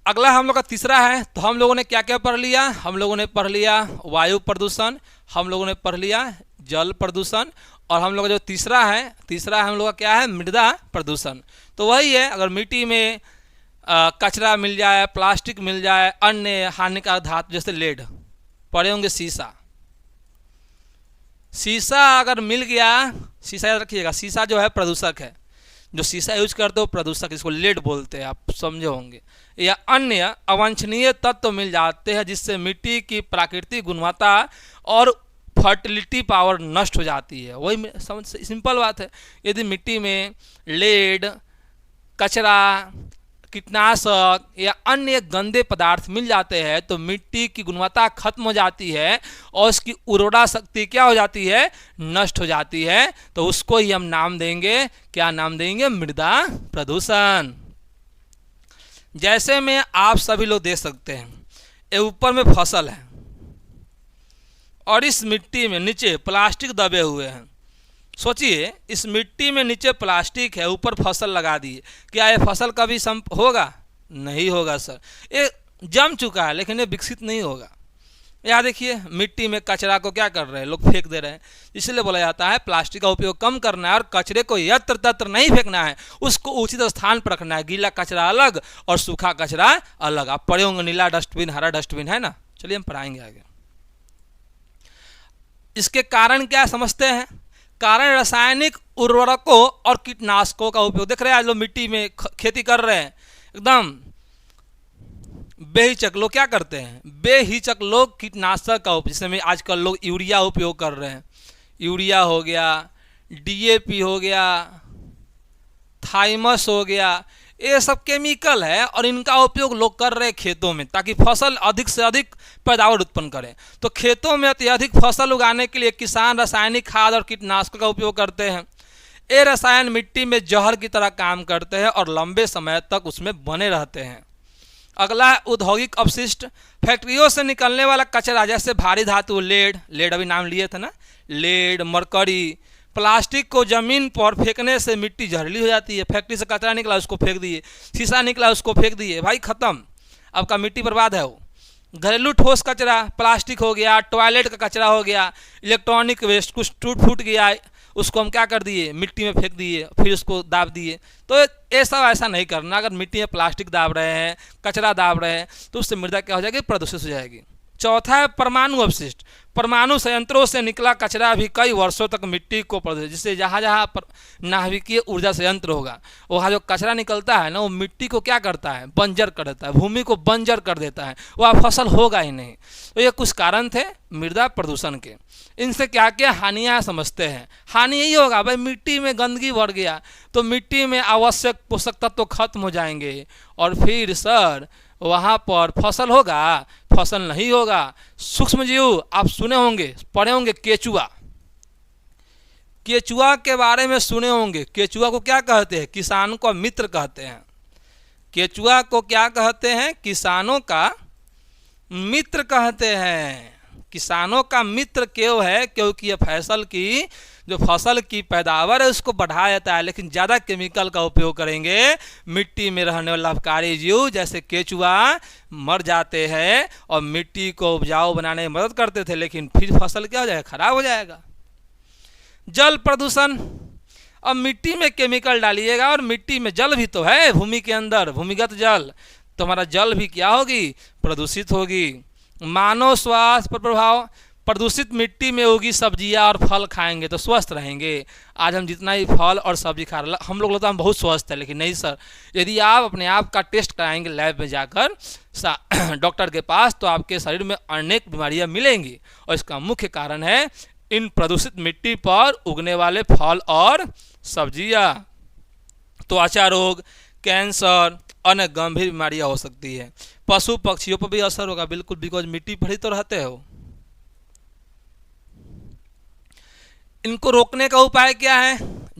अगला हम लोग का तीसरा है। तो हम लोगों ने क्या क्या पढ़ लिया? हम लोगों ने पढ़ लिया वायु प्रदूषण, हम लोगों ने पढ़ लिया जल प्रदूषण, और हम लोग का जो तीसरा हम लोग का क्या है? मृदा प्रदूषण। तो वही है, अगर मिट्टी में कचरा मिल जाए, प्लास्टिक मिल जाए, अन्य हानिकारक धातु जैसे लेड, पड़े होंगे शीशा, शीशा अगर मिल गया, शीशा याद रखिएगा, शीशा जो है प्रदूषक है। जो शीशा यूज करते हो प्रदूषक, इसको लेड बोलते हैं, आप समझे होंगे। या अन्य अवांछनीय तत्व मिल जाते हैं जिससे मिट्टी की प्राकृतिक गुणवत्ता और फर्टिलिटी पावर नष्ट हो जाती है। वही समझ, सिंपल बात है। यदि मिट्टी में लेड, कचरा, कीटनाशक या अन्य गंदे पदार्थ मिल जाते हैं तो मिट्टी की गुणवत्ता खत्म हो जाती है और उसकी उर्वरा शक्ति क्या हो जाती है? नष्ट हो जाती है। तो उसको ही हम नाम देंगे, क्या नाम देंगे? मृदा प्रदूषण। जैसे में आप सभी लोग देख सकते हैं, ये ऊपर में फसल है और इस मिट्टी में नीचे प्लास्टिक दबे हुए हैं। सोचिए, इस मिट्टी में नीचे प्लास्टिक है, ऊपर फसल लगा दी, क्या ये फसल कभी होगा? नहीं होगा सर। ये जम चुका है लेकिन ये विकसित नहीं होगा। यहाँ देखिए, मिट्टी में कचरा को क्या कर रहे हैं लोग? फेंक दे रहे हैं। इसलिए बोला जाता है प्लास्टिक का उपयोग कम करना है और कचरे को यत्र तत्र नहीं फेंकना है, उसको उचित स्थान पर रखना है। गीला कचरा अलग और सूखा कचरा अलग। आप पढ़े होंगे नीला डस्टबिन, हरा डस्टबिन, है ना। चलिए हम पढ़ाएंगे आगे। इसके कारण क्या समझते हैं? कारण रासायनिक उर्वरकों और कीटनाशकों का उपयोग। देख रहे हैं आज लोग मिट्टी में खेती कर रहे हैं, एकदम बेहिचक लोग क्या करते हैं? बेहिचक लोग कीटनाशक का उपयोग, जिसमें आजकल लोग यूरिया उपयोग कर रहे हैं। यूरिया हो गया, DAP हो गया, थाइमस हो गया, ये सब केमिकल है और इनका उपयोग लोग कर रहे हैं खेतों में ताकि फसल अधिक से अधिक पैदावार उत्पन्न करें। तो खेतों में अत्यधिक फसल उगाने के लिए किसान रासायनिक खाद और कीटनाशकों का उपयोग करते हैं। ये रसायन मिट्टी में जहर की तरह काम करते हैं और लंबे समय तक उसमें बने रहते हैं। अगला है औद्योगिक अपशिष्ट। फैक्ट्रियों से निकलने वाला कचरा जैसे भारी धातु लेड अभी नाम लिए थे ना, लेड, मरकरी, प्लास्टिक को जमीन पर फेंकने से मिट्टी जहरीली हो जाती है। फैक्ट्री से कचरा निकला उसको फेंक दिए, शीशा निकला उसको फेंक दिए, भाई खत्म, आपका मिट्टी बर्बाद है। वो घरेलू ठोस कचरा प्लास्टिक हो गया, टॉयलेट का कचरा हो गया, इलेक्ट्रॉनिक वेस्ट कुछ टूट फूट गया, उसको हम क्या कर दिए, मिट्टी में फेंक दिए, फिर उसको दाब दिए। तो ये सब ऐसा नहीं करना। अगर मिट्टी में प्लास्टिक दाब रहे हैं, कचरा दाब रहे हैं, तो उससे मृदा क्या हो जाएगी, प्रदूषित हो जाएगी। चौथा है परमाणु अपशिष्ट। परमाणु संयंत्रों से निकला कचरा भी कई वर्षों तक मिट्टी को प्रदूषित, जिससे जहाँ जहाँ पर नाभिकीय ऊर्जा संयंत्र होगा वहाँ जो कचरा निकलता है ना, वो मिट्टी को क्या करता है, बंजर कर देता है, भूमि को बंजर कर देता है, वह फसल होगा ही नहीं। तो ये कुछ कारण थे मृदा प्रदूषण के। इनसे क्या क्या हानियाँ समझते हैं। हानि यही होगा भाई, मिट्टी में गंदगी बढ़ गया तो मिट्टी में आवश्यक पोषक तत्व खत्म हो जाएंगे और फिर सर वहाँ पर फसल होगा, फसल नहीं होगा। सूक्ष्म जीव आप सुने होंगे, पढ़े होंगे, केचुआ। केचुआ के बारे में सुने होंगे। केचुआ को क्या कहते हैं, किसानों का मित्र कहते हैं। केचुआ को क्या कहते हैं, किसानों का मित्र कहते हैं। किसानों का मित्र क्यों है, क्योंकि ये फसल की पैदावार है उसको बढ़ाया जाता है, लेकिन ज़्यादा केमिकल का उपयोग करेंगे मिट्टी में रहने वाले लाभकारी जीव जैसे केचुआ मर जाते हैं और मिट्टी को उपजाऊ बनाने में मदद करते थे, लेकिन फिर फसल क्या हो जाएगा, खराब हो जाएगा। जल प्रदूषण। अब मिट्टी में केमिकल डालिएगा और मिट्टी में जल भी तो है, भूमि के अंदर भूमिगत जल, तो हमारा जल भी क्या होगी, प्रदूषित होगी। मानव स्वास्थ्य पर प्रभाव। प्रदूषित मिट्टी में होगी सब्जियां और फल खाएंगे तो स्वस्थ रहेंगे। आज हम जितना ही फल और सब्जी खा रहे हम लोग लगता है हम बहुत स्वस्थ है, लेकिन नहीं सर। यदि आप अपने आप का टेस्ट कराएंगे लैब में जाकर डॉक्टर के पास, तो आपके शरीर में अनेक बीमारियां मिलेंगी और इसका मुख्य कारण है इन प्रदूषित मिट्टी पर उगने वाले फल और सब्जियां। त्वचा रोग, कैंसर, अन्य गंभीर बीमारियां हो सकती है। पशु पक्षियों पर भी असर होगा, बिल्कुल, बिकॉज मिट्टी पर ही तो रहते हो। इनको रोकने का उपाय क्या है,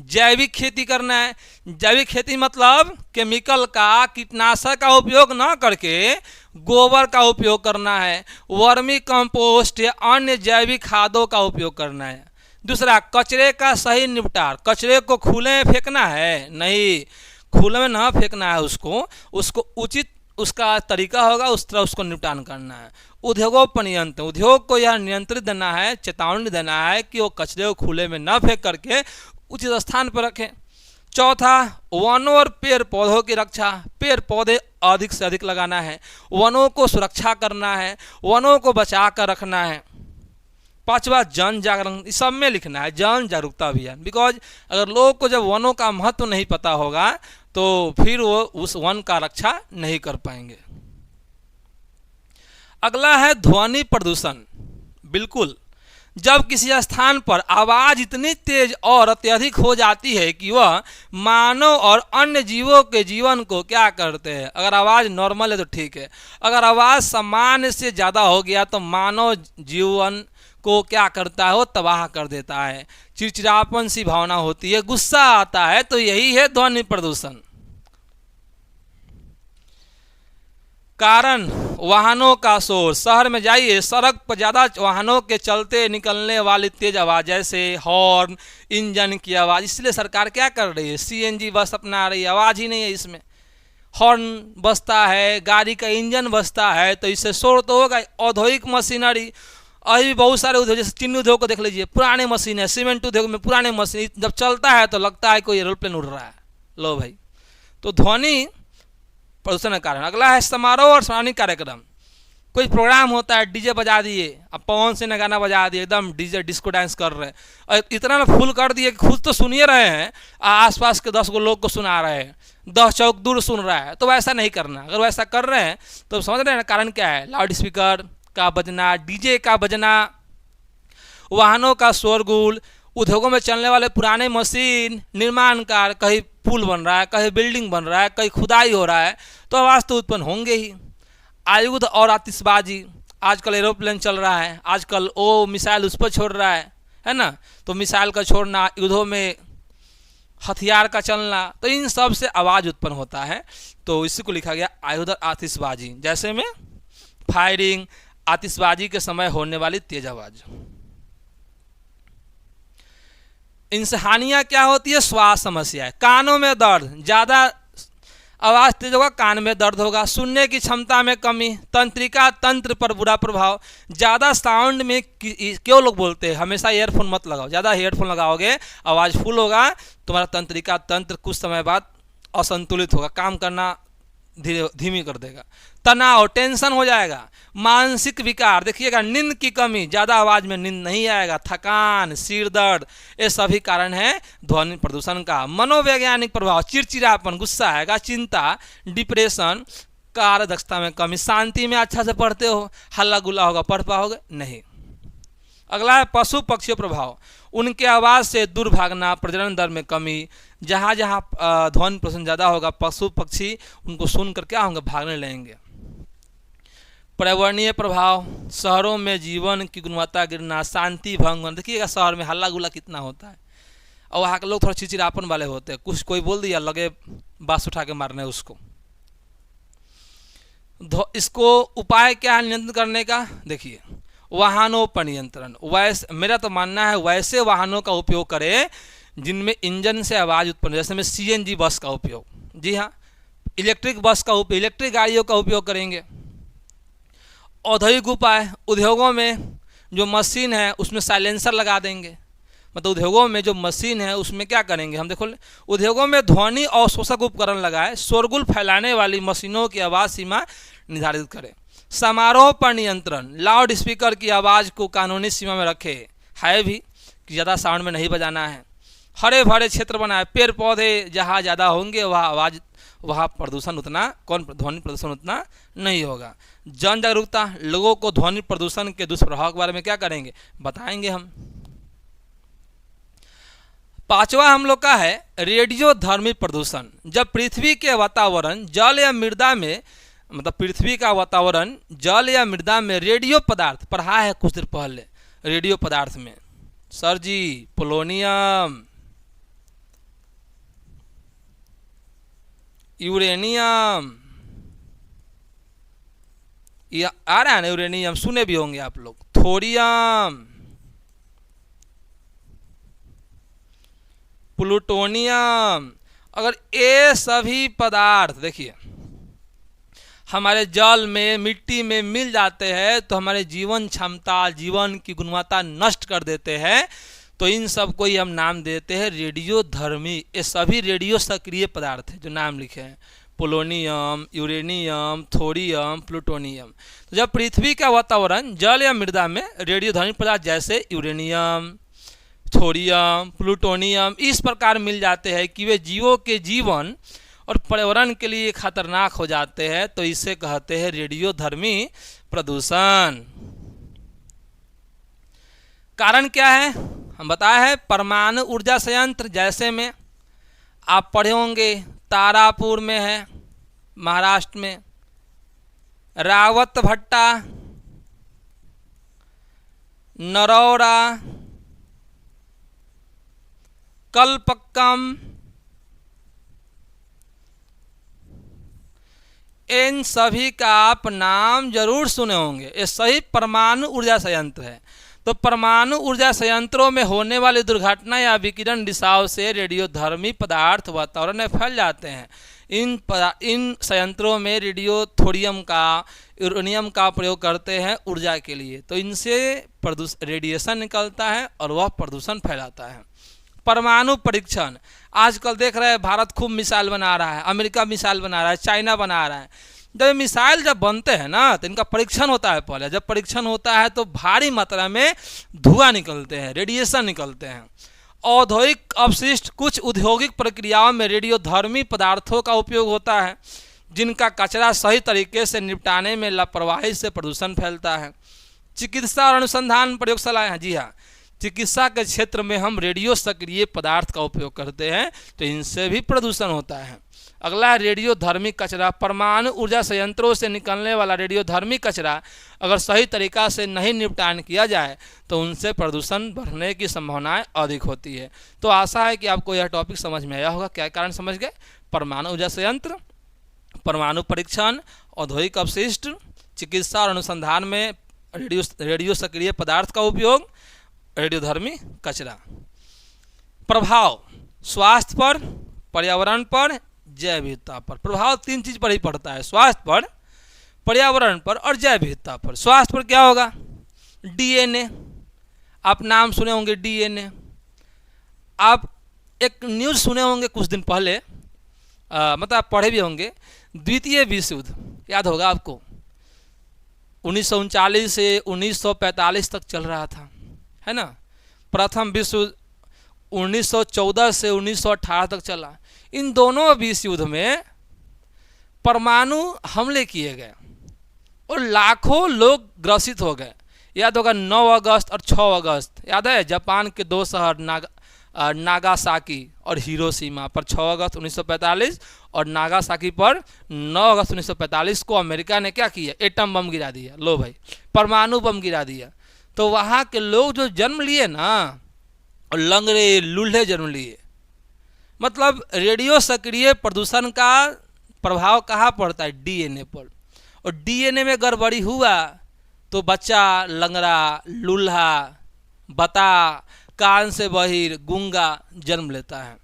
जैविक खेती करना है। जैविक खेती मतलब केमिकल का, कीटनाशक का उपयोग न करके गोबर का उपयोग करना है, वर्मी कंपोस्ट या अन्य जैविक खादों का उपयोग करना है। दूसरा, कचरे का सही निपटार। कचरे को खुले में फेंकना है नहीं, खुले में ना फेंकना है, उसको उचित उसका तरीका होगा, उस तरह उसको निपटान करना है। उद्योगों पर नियंत्रण। उद्योग को यह नियंत्रित देना है, चेतावनी देना है कि वो कचरे को खुले में न फेंक करके उचित स्थान पर रखें। चौथा, वनों और पेड़ पौधों की रक्षा। पेड़ पौधे अधिक से अधिक लगाना है, वनों को सुरक्षा करना है, वनों को बचा कर रखना है। पांचवा, जन जागरण। इस सब में लिखना है जन जागरूकता अभियान, बिकॉज अगर लोगों को जब वनों का महत्व नहीं पता होगा तो फिर वो उस वन का रक्षा नहीं कर पाएंगे। अगला है ध्वनि प्रदूषण। बिल्कुल, जब किसी स्थान पर आवाज इतनी तेज और अत्यधिक हो जाती है कि वह मानव और अन्य जीवों के जीवन को क्या करते हैं। अगर आवाज नॉर्मल है तो ठीक है, अगर आवाज सामान्य से ज़्यादा हो गया तो मानव जीवन को क्या करता है, वो तबाह कर देता है। चिड़चिड़ापन सी भावना होती है, गुस्सा आता है, तो यही है ध्वनि प्रदूषण। कारण, वाहनों का शोर। शहर में जाइए, सड़क पर ज़्यादा वाहनों के चलते निकलने वाली तेज आवाज़ जैसे हॉर्न, इंजन की आवाज़। इसलिए सरकार क्या कर रही है, सीएनजी बस अपना रही है, आवाज़ ही नहीं है इसमें। हॉर्न बजता है, गाड़ी का इंजन बजता है, तो इससे शोर तो होगा। औद्योगिक मशीनरी, अभी भी बहुत सारे उद्योग, जैसे चीनी उद्योग को देख लीजिए, पुराने मशीन है। सीमेंट उद्योग में पुराने मशीन, जब चलता है तो लगता है कोई एरोप्लेन उड़ रहा है। लो भाई, तो ध्वनि प्रदूषण का कारण। अगला है समारोह और सामाजिक कार्यक्रम। कोई प्रोग्राम होता है, डीजे बजा दिए, अब पवन सिंह ने गाना बजा दिए, एकदम डीजे डिस्को डांस कर रहे हैं, और इतना फुल कर दिए कि खुद तो सुन ही रहे हैं, आसपास के 10 लोग को सुना रहे हैं, 10 चौक दूर सुन रहा है। तो वैसा नहीं करना। अगर वैसा कर रहे हैं तो समझ रहे हैं कारण क्या है, लाउड स्पीकर का बजना, डीजे का बजना, वाहनों का शोरगुल, उद्योगों में चलने वाले पुराने मशीन, निर्माण कार्य, कहीं पुल बन रहा है, कहीं बिल्डिंग बन रहा है, कहीं खुदाई हो रहा है, तो आवाज़ तो उत्पन्न होंगे ही। आयुध और आतिशबाजी, आजकल एरोप्लेन चल रहा है, आजकल वो मिसाइल उस पर छोड़ रहा है ना, तो मिसाइल का छोड़ना, युद्धों में हथियार का चलना, तो इन सब से आवाज़ उत्पन्न होता है। तो इसी को लिखा गया आयुध और आतिशबाजी, जैसे में फायरिंग, आतिशबाजी के समय होने वाली तेज आवाज़। इनसे हानियाँ क्या होती है? श्वास समस्याएं, कानों में दर्द, ज़्यादा आवाज़ तेज होगा कान में दर्द होगा, सुनने की क्षमता में कमी, तंत्रिका तंत्र पर बुरा प्रभाव। ज़्यादा साउंड में क्यों लोग बोलते हैं हमेशा ईयरफोन मत लगाओ, ज़्यादा ईयरफोन लगाओगे आवाज़ फुल होगा, तुम्हारा तंत्रिका तंत्र कुछ समय बाद असंतुलित होगा, काम करना धीमी कर देगा। तनाव, टेंशन हो जाएगा। मानसिक विकार, देखिएगा नींद की कमी, ज़्यादा आवाज़ में नींद नहीं आएगा। थकान, सिर दर्द, ये सभी कारण है ध्वनि प्रदूषण का। मनोवैज्ञानिक प्रभाव, चिड़चिड़ापन, गुस्सा आएगा, चिंता, डिप्रेशन, कार्य दक्षता में कमी। शांति में अच्छा से पढ़ते हो, हल्ला गुल्ला होगा, पढ़ पाओगे नहीं। अगला है पशु पक्षी प्रभाव, उनके आवाज़ से दूर भागना, प्रजनन दर में कमी। जहाँ जहाँ ध्वनि प्रदूषण ज़्यादा होगा, पशु पक्षी उनको सुनकर क्या होंगे? भागने लगेंगे। पर्यावरणीय प्रभाव, शहरों में जीवन की गुणवत्ता गिरना, शांति भंग होना। देखिएगा शहर में हल्ला गुल्ला कितना होता है, और वहाँ के लोग थोड़ा चिड़चिड़ापन वाले होते हैं, कुछ कोई बोल दिया लगे बांस उठा के मारने उसको। इसको उपाय क्या है नियंत्रण करने का? देखिए वाहनों पर नियंत्रण, वैसे मेरा तो मानना है वैसे वाहनों का उपयोग करें जिनमें इंजन से आवाज़ उत्पन्न, जैसे में CNG बस का उपयोग, जी हाँ, इलेक्ट्रिक बस का उपयोग, इलेक्ट्रिक गाड़ियों का उपयोग करेंगे। औद्योगिक उपाय, उद्योगों में जो मशीन है उसमें साइलेंसर लगा देंगे, मतलब उद्योगों में जो मशीन है उसमें क्या करेंगे हम, देखो उद्योगों में ध्वनि अवशोषक उपकरण लगाए, शोरगुल फैलाने वाली मशीनों की आवाज़ सीमा निर्धारित करें। समारोह पर नियंत्रण, लाउड स्पीकर की आवाज़ को कानूनी सीमा में रखे, है भी कि ज़्यादा साउंड में नहीं बजाना है। हरे भरे क्षेत्र बनाए, पेड़ पौधे जहाँ ज़्यादा होंगे वहाँ प्रदूषण उतना, ध्वनि प्रदूषण उतना नहीं होगा। जन जागरूकता, लोगों को ध्वनि प्रदूषण के दुष्प्रभाव के बारे में क्या करेंगे? बताएंगे हम। पांचवा हम लोग का है रेडियो धर्मी प्रदूषण। जब पृथ्वी के वातावरण जल या मृदा में, मतलब पृथ्वी का वातावरण जल या मृदा में रेडियो पदार्थ, पढ़ा है कुछ देर पहले, रेडियो पदार्थ में सर जी पोलोनियम, यूरेनियम, ये आ रहा है ना, यूरेनियम सुने भी होंगे आप लोग, थोरियम, प्लूटोनियम। अगर ये सभी पदार्थ देखिए हमारे जल में, मिट्टी में मिल जाते हैं तो हमारे जीवन क्षमता, जीवन की गुणवत्ता नष्ट कर देते हैं। तो इन सब को ही हम नाम देते हैं रेडियो धर्मी। ये सभी रेडियो सक्रिय पदार्थ हैं जो नाम लिखे हैं, पोलोनियम, यूरेनियम, थोरियम, प्लूटोनियम। तो जब पृथ्वी का वातावरण जल या मृदा में रेडियो धर्मी पदार्थ जैसे यूरेनियम, थोरियम, प्लूटोनियम इस प्रकार मिल जाते हैं कि वे जीवों के जीवन और पर्यावरण के लिए खतरनाक हो जाते हैं, तो इसे कहते हैं रेडियो धर्मी प्रदूषण। कारण क्या है हम बताए हैं, परमाणु ऊर्जा संयंत्र, जैसे में आप पढ़े होंगे तारापुर में है महाराष्ट्र में, रावत भट्टा, नरौरा, कलपक्कम, इन सभी का आप नाम जरूर सुने होंगे। ये सही परमाणु ऊर्जा संयंत्र है। तो परमाणु ऊर्जा संयंत्रों में होने वाली दुर्घटना या विकिरण रिसाव से रेडियोधर्मी पदार्थ वातावरण में फैल जाते हैं। इन संयंत्रों में रेडियो थोरियम का, यूरेनियम का प्रयोग करते हैं ऊर्जा के लिए, तो इनसे रेडिएशन निकलता है और वह प्रदूषण फैलाता है। परमाणु परीक्षण, आजकल देख रहे हैं भारत खूब मिसाइल बना रहा है, अमेरिका मिसाइल बना रहा है, चाइना बना रहा है। जब मिसाइल जब बनते हैं ना तो इनका परीक्षण होता है पहले। जब परीक्षण होता है तो भारी मात्रा में धुआं निकलते हैं, रेडिएशन निकलते हैं। औद्योगिक अपशिष्ट, कुछ औद्योगिक प्रक्रियाओं में रेडियोधर्मी पदार्थों का उपयोग होता है जिनका कचरा सही तरीके से निपटाने में लापरवाही से प्रदूषण फैलता है। चिकित्सा और अनुसंधान प्रयोगशालाएं, जी हाँ, चिकित्सा के क्षेत्र में हम रेडियो सक्रिय पदार्थ का उपयोग करते हैं तो इनसे भी प्रदूषण होता है। अगला है रेडियोधर्मी कचरा। परमाणु ऊर्जा संयंत्रों से निकलने वाला रेडियोधर्मी कचरा अगर सही तरीका से नहीं निपटान किया जाए तो उनसे प्रदूषण बढ़ने की संभावनाएं अधिक होती है। तो आशा है कि आपको यह टॉपिक समझ में आया होगा। क्या कारण समझ गए? परमाणु ऊर्जा संयंत्र, परमाणु परीक्षण, औद्योगिक अपशिष्ट, चिकित्सा और अनुसंधान में रेडियो सक्रिय पदार्थ का उपयोग, रेडियोधर्मी कचरा। प्रभाव स्वास्थ्य पर, पर्यावरण पर, जैव विविधता पर। प्रभाव तीन चीज पर ही पड़ता है, स्वास्थ्य पर, पर्यावरण पर और जैव विविधता पर। स्वास्थ्य पर क्या होगा? डीएनए, आप नाम सुने होंगे डीएनए। आप एक न्यूज़ सुने होंगे कुछ दिन पहले, मतलब आप पढ़े भी होंगे, द्वितीय विश्व युद्ध याद होगा आपको, 1939 से 1945 तक चल रहा था, है ना। प्रथम विश्व युद्ध 1914 से 1918 तक चला। इन दोनों विश्व युद्ध में परमाणु हमले किए गए और लाखों लोग ग्रसित हो गए। याद होगा 9 अगस्त और 6 अगस्त, याद है? जापान के दो शहर नागासाकी और हिरोशिमा पर 6 अगस्त 1945 और नागासाकी पर 9 अगस्त 1945 को अमेरिका ने क्या किया? एटम बम गिरा दिया। लो भाई, परमाणु बम गिरा दिया। तो वहाँ के लोग जो जन्म लिए ना, और लंगड़े लूल्हे जन्म लिए। मतलब रेडियो सक्रिय प्रदूषण का प्रभाव कहाँ पड़ता है? डीएनए पर। और डीएनए में गड़बड़ी हुआ तो बच्चा लंगड़ा, लूल्हा, बता, कान से बहिर, गूंगा जन्म लेता है।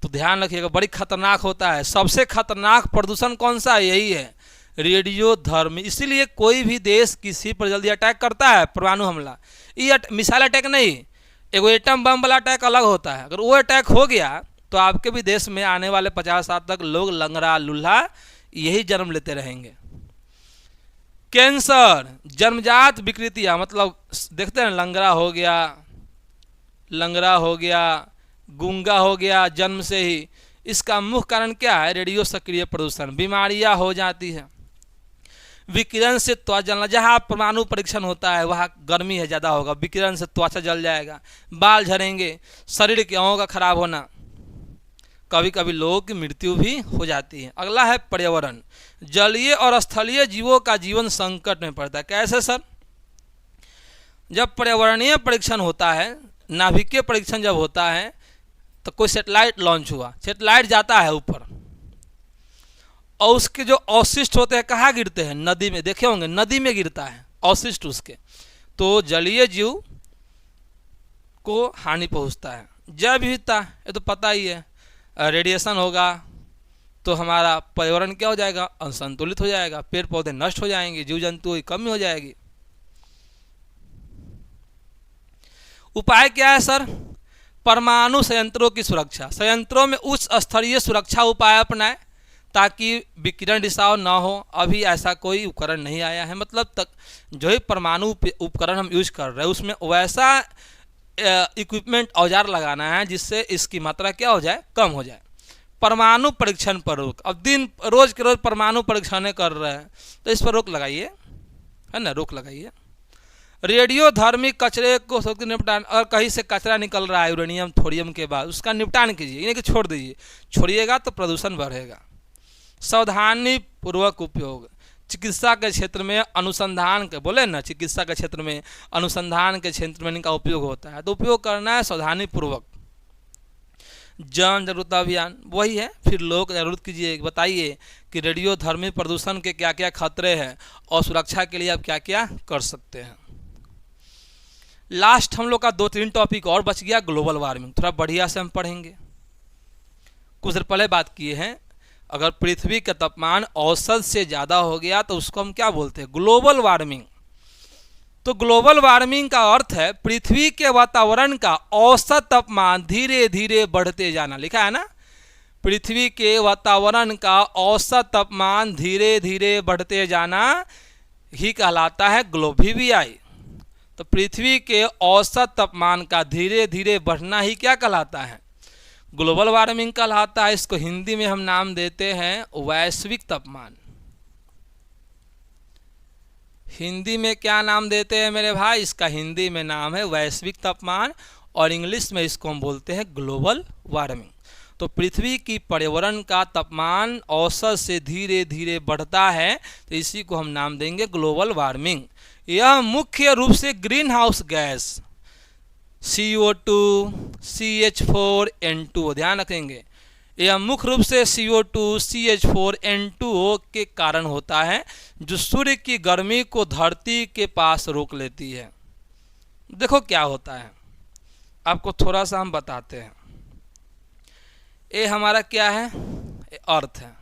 तो ध्यान रखिएगा, बड़ी खतरनाक होता है। सबसे खतरनाक प्रदूषण कौन सा है? यही है, रेडियोधर्मी। इसीलिए कोई भी देश किसी पर जल्दी अटैक करता है, परमाणु हमला, ये मिसाइल अटैक नहीं, एगो एटम बम वाला अटैक अलग होता है। अगर वो अटैक हो गया तो आपके भी देश में आने वाले 50 साल तक लोग लंगड़ा लूल्हा यही जन्म लेते रहेंगे। कैंसर, जन्मजात विकृतियाँ, मतलब देखते हैं लंगड़ा हो गया, गूंगा हो गया जन्म से ही। इसका मुख्य कारण क्या है? रेडियो सक्रिय प्रदूषण। बीमारियां हो जाती है, विकिरण से त्वचा जलना। जहाँ परमाणु परीक्षण होता है वहाँ गर्मी है ज़्यादा होगा, विकिरण से त्वचा जल जाएगा, बाल झड़ेंगे, शरीर के अंगों का खराब होना, कभी कभी लोगों की मृत्यु भी हो जाती है। अगला है पर्यावरण। जलीय और स्थलीय जीवों का जीवन संकट में पड़ता है। कैसे सर? जब पर्यावरणीय परीक्षण होता है, नाभिकीय परीक्षण जब होता है, तो कोई सैटेलाइट लॉन्च हुआ, सैटेलाइट जाता है ऊपर और उसके जो अवशिष्ट होते हैं कहाँ गिरते हैं? नदी में। देखे होंगे नदी में गिरता है अवशिष्ट उसके, तो जलीय जीव को हानि पहुंचता है। जैव विविधता, ये तो पता ही है, रेडिएशन होगा तो हमारा पर्यावरण क्या हो जाएगा? असंतुलित हो जाएगा, पेड़ पौधे नष्ट हो जाएंगे, जीव जंतु की कमी हो जाएगी। उपाय क्या है सर? परमाणु संयंत्रों की सुरक्षा। संयंत्रों में उच्च स्तरीय सुरक्षा उपाय अपनाएं ताकि विकिरण रिसाव न हो। अभी ऐसा कोई उपकरण नहीं आया है, मतलब तक जो ही परमाणु उपकरण हम यूज कर रहे हैं उसमें वैसा इक्विपमेंट, औजार लगाना है जिससे इसकी मात्रा क्या हो जाए? कम हो जाए। परमाणु परीक्षण पर रोक। अब दिन रोज के रोज परमाणु परीक्षण कर रहे हैं तो इस पर रोक लगाइए, है ना, रोक लगाइए। रेडियोधर्मी कचरे को निपटान। अगर कहीं से कचरा निकल रहा है यूरेनियम थोरियम के बाद, उसका निपटान कीजिए, यानी कि छोड़ दीजिए। छोड़िएगा तो प्रदूषण बढ़ेगा। सावधानी पूर्वक उपयोग। चिकित्सा के क्षेत्र में अनुसंधान के, बोले ना, चिकित्सा के क्षेत्र में अनुसंधान के क्षेत्र में इनका उपयोग होता है, तो उपयोग करना है सावधानी पूर्वक। जन जागरूकता अभियान वही है, फिर लोग जागरूक कीजिए, बताइए कि रेडियोधर्मी प्रदूषण के क्या क्या खतरे हैं और सुरक्षा के लिए आप क्या क्या कर सकते हैं। लास्ट हम लोग का 2-3 टॉपिक और बच गया। ग्लोबल वार्मिंग थोड़ा बढ़िया से हम पढ़ेंगे। कुछ देर पहले बात किए हैं, अगर पृथ्वी का तापमान औसत से ज़्यादा हो गया तो उसको हम क्या बोलते हैं? Global warming. तो ग्लोबल वार्मिंग का अर्थ है पृथ्वी के वातावरण का औसत तापमान धीरे धीरे बढ़ते जाना। लिखा है ना, पृथ्वी के वातावरण का औसत तापमान धीरे धीरे बढ़ते जाना ही कहलाता है ग्लोबल। तो पृथ्वी के औसत तापमान का धीरे धीरे बढ़ना ही क्या कहलाता है? ग्लोबल वार्मिंग कहलाता है। इसको हिंदी में हम नाम देते हैं वैश्विक तापमान। हिंदी में क्या नाम देते हैं मेरे भाई? इसका हिंदी में नाम है वैश्विक तापमान, और इंग्लिश में इसको हम बोलते हैं ग्लोबल वार्मिंग। तो पृथ्वी की पर्यावरण का तापमान औसत से धीरे धीरे बढ़ता है, तो इसी को हम नाम देंगे ग्लोबल वार्मिंग। यह मुख्य रूप से green house gas CO2, CH4N2, ध्यान रखेंगे, यह मुख्य रूप से CO2, CH4N2 के कारण होता है, जो सूर्य की गर्मी को धरती के पास रोक लेती है। देखो क्या होता है, आपको थोड़ा सा हम बताते हैं। ये हमारा क्या है? ये अर्थ है,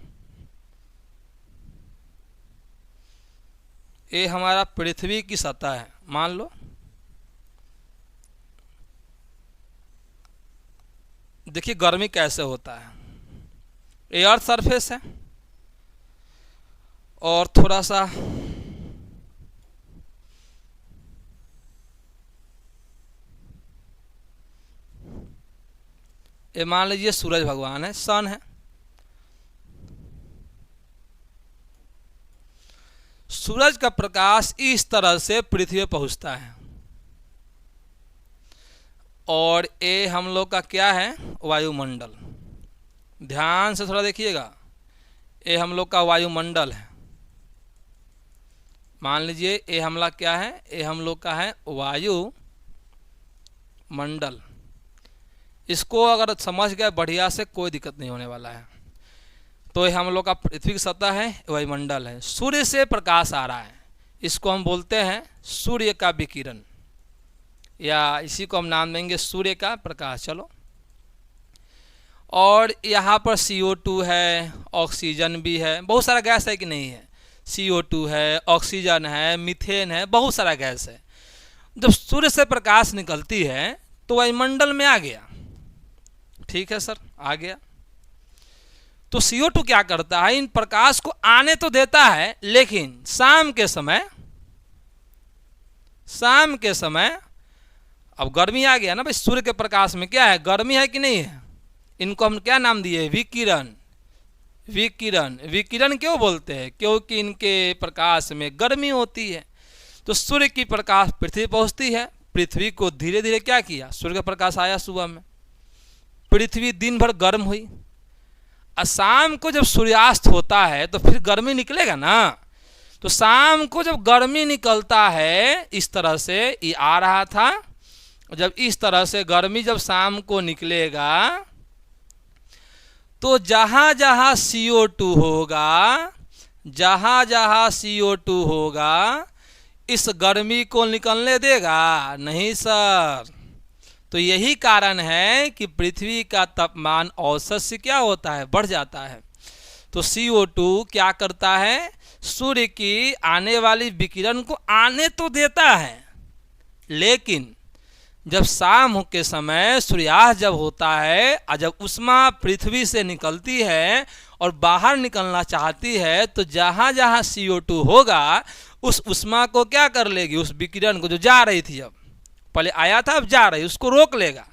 ये हमारा पृथ्वी की सतह है, मान लो। देखिए गर्मी कैसे होता है, ये अर्थ सरफेस है, और थोड़ा सा ये मान लीजिए सूरज भगवान है, सन है। सूरज का प्रकाश इस तरह से पृथ्वी पर पहुंचता है, और ये हम लोग का क्या है? वायुमंडल। ध्यान से थोड़ा देखिएगा, ये हम लोग का वायुमंडल है। मान लीजिए ये हमला क्या है? ये हम लोग का है वायुमंडल। इसको अगर समझ गए बढ़िया से, कोई दिक्कत नहीं होने वाला है। तो ये हम लोग का पृथ्वी की सतह है, वायुमंडल है। सूर्य से प्रकाश आ रहा है, इसको हम बोलते हैं सूर्य का विकिरण, या इसी को हम नाम देंगे सूर्य का प्रकाश। चलो, और यहाँ पर CO2 है, ऑक्सीजन भी है, बहुत सारा गैस है कि नहीं है? CO2 है, ऑक्सीजन है, मीथेन है, बहुत सारा गैस है। जब सूर्य से प्रकाश निकलती है तो वायुमंडल में आ गया, ठीक है सर, आ गया। तो CO2 क्या करता है? इन प्रकाश को आने तो देता है, लेकिन शाम के समय अब गर्मी आ गया ना भाई, सूर्य के प्रकाश में क्या है? गर्मी है कि नहीं है? इनको हम क्या नाम दिए? विकिरण। विकिरण क्यों बोलते हैं? क्योंकि इनके प्रकाश में गर्मी होती है। तो सूर्य की प्रकाश पृथ्वी पहुंचती है, पृथ्वी को धीरे धीरे क्या किया? सूर्य का प्रकाश आया सुबह में, पृथ्वी दिन भर गर्म हुई, और शाम को जब सूर्यास्त होता है तो फिर गर्मी निकलेगा ना। तो शाम को जब गर्मी निकलता है, इस तरह से ये आ रहा था, जब इस तरह से गर्मी जब शाम को निकलेगा, तो जहाँ जहाँ CO2 होगा, इस गर्मी को निकलने देगा नहीं सर। तो यही कारण है कि पृथ्वी का तापमान औसत से क्या होता है? बढ़ जाता है। तो CO2 क्या करता है? सूर्य की आने वाली विकिरण को आने तो देता है, लेकिन जब शाम के समय सूर्यास्त जब होता है, और जब उष्मा पृथ्वी से निकलती है और बाहर निकलना चाहती है, तो जहाँ जहाँ CO2 होगा, उस उष्मा को क्या कर लेगी? उस विकिरण को जो जा रही थी, अब पहले आया था अब जा रही, उसको रोक लेगा।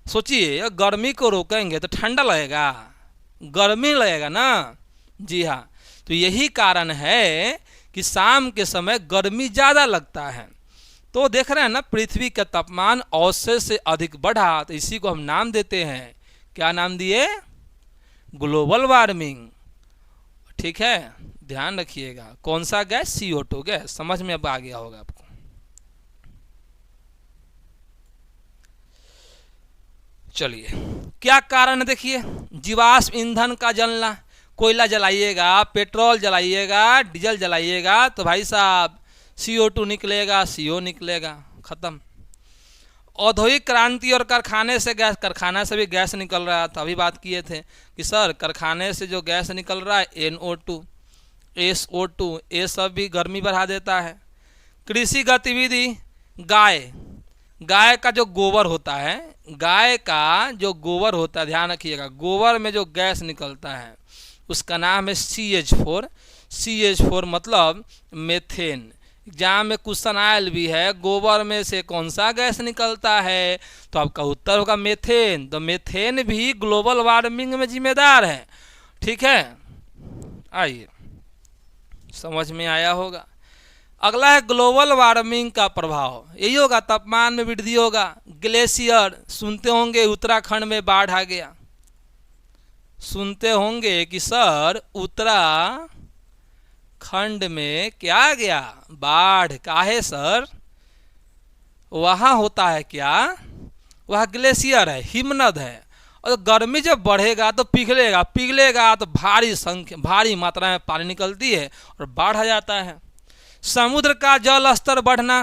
सोचिए, गर्मी को रोकेंगे तो ठंडा लगेगा, गर्मी लगेगा ना। जी हाँ, तो यही कारण है कि शाम के समय गर्मी ज़्यादा लगता है। तो देख रहे हैं ना, पृथ्वी का तापमान औसत से अधिक बढ़ा, तो इसी को हम नाम देते हैं, क्या नाम दिए? Global warming. ठीक है, ध्यान रखिएगा। कौन सा गैस? CO2 gas. समझ में अब आ गया होगा आपको। चलिए, क्या कारण है? देखिए, जीवाश्म ईंधन का जलना। कोयला जलाइएगा, पेट्रोल जलाइएगा, डीजल जलाइएगा, तो भाई साहब CO2 निकलेगा, CO निकलेगा, खत्म। औद्योगिक क्रांति और कारखाने से गैस, कारखाना से भी गैस निकल रहा था, अभी बात किए थे कि सर कारखाने से जो गैस निकल रहा है NO2, SO2, ये सब भी गर्मी बढ़ा देता है। कृषि गतिविधि, गाय का जो गोबर होता है, ध्यान रखिएगा, गोबर में जो गैस निकलता है उसका नाम है CH4 मतलब मेथेन। एग्जाम में क्वेश्चन आयल भी है, गोबर में से कौन सा गैस निकलता है? तो आपका उत्तर होगा मेथेन। तो मेथेन भी ग्लोबल वार्मिंग में जिम्मेदार है। ठीक है, आइए, समझ में आया होगा। अगला है ग्लोबल वार्मिंग का प्रभाव, यही होगा, तापमान में वृद्धि होगा। ग्लेशियर, सुनते होंगे उत्तराखंड में बाढ़ आ गया, सुनते होंगे कि सर उत्तराखंड में क्या आ गया, बाढ़। काहे सर, वहाँ होता है क्या, वह ग्लेशियर है, हिमनद है, और गर्मी जब बढ़ेगा तो पिघलेगा, पिघलेगा तो भारी मात्रा में पानी निकलती है और बाढ़ आ जाता है। समुद्र का जल स्तर बढ़ना,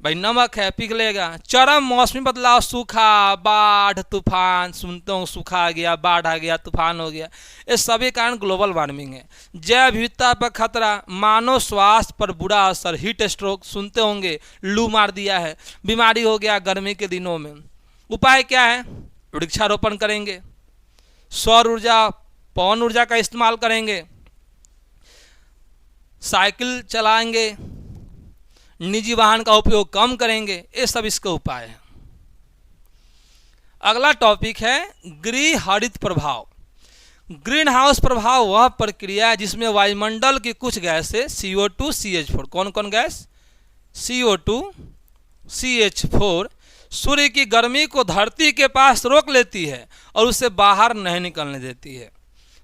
भाई नमक है, पिघलेगा। चरम मौसमी बदलाव, सूखा, बाढ़, तूफान, सुनते हो सूखा आ गया, बाढ़ आ गया, तूफान हो गया, ये सभी कारण ग्लोबल वार्मिंग है। जैव विविधता पर खतरा, मानव स्वास्थ्य पर बुरा असर, हीट स्ट्रोक, सुनते होंगे लू मार दिया है, बीमारी हो गया गर्मी के दिनों में। उपाय क्या है, वृक्षारोपण करेंगे, सौर ऊर्जा, पवन ऊर्जा का इस्तेमाल करेंगे, साइकिल चलाएंगे, निजी वाहन का उपयोग कम करेंगे, ये सब इसके उपाय हैं। अगला टॉपिक है गृह हरित प्रभाव। ग्रीन हाउस प्रभाव वह प्रक्रिया है जिसमें वायुमंडल की कुछ गैसें CO2, CH4, कौन कौन गैस, CO2, CH4 सूर्य की गर्मी को धरती के पास रोक लेती है और उसे बाहर नहीं निकलने देती है।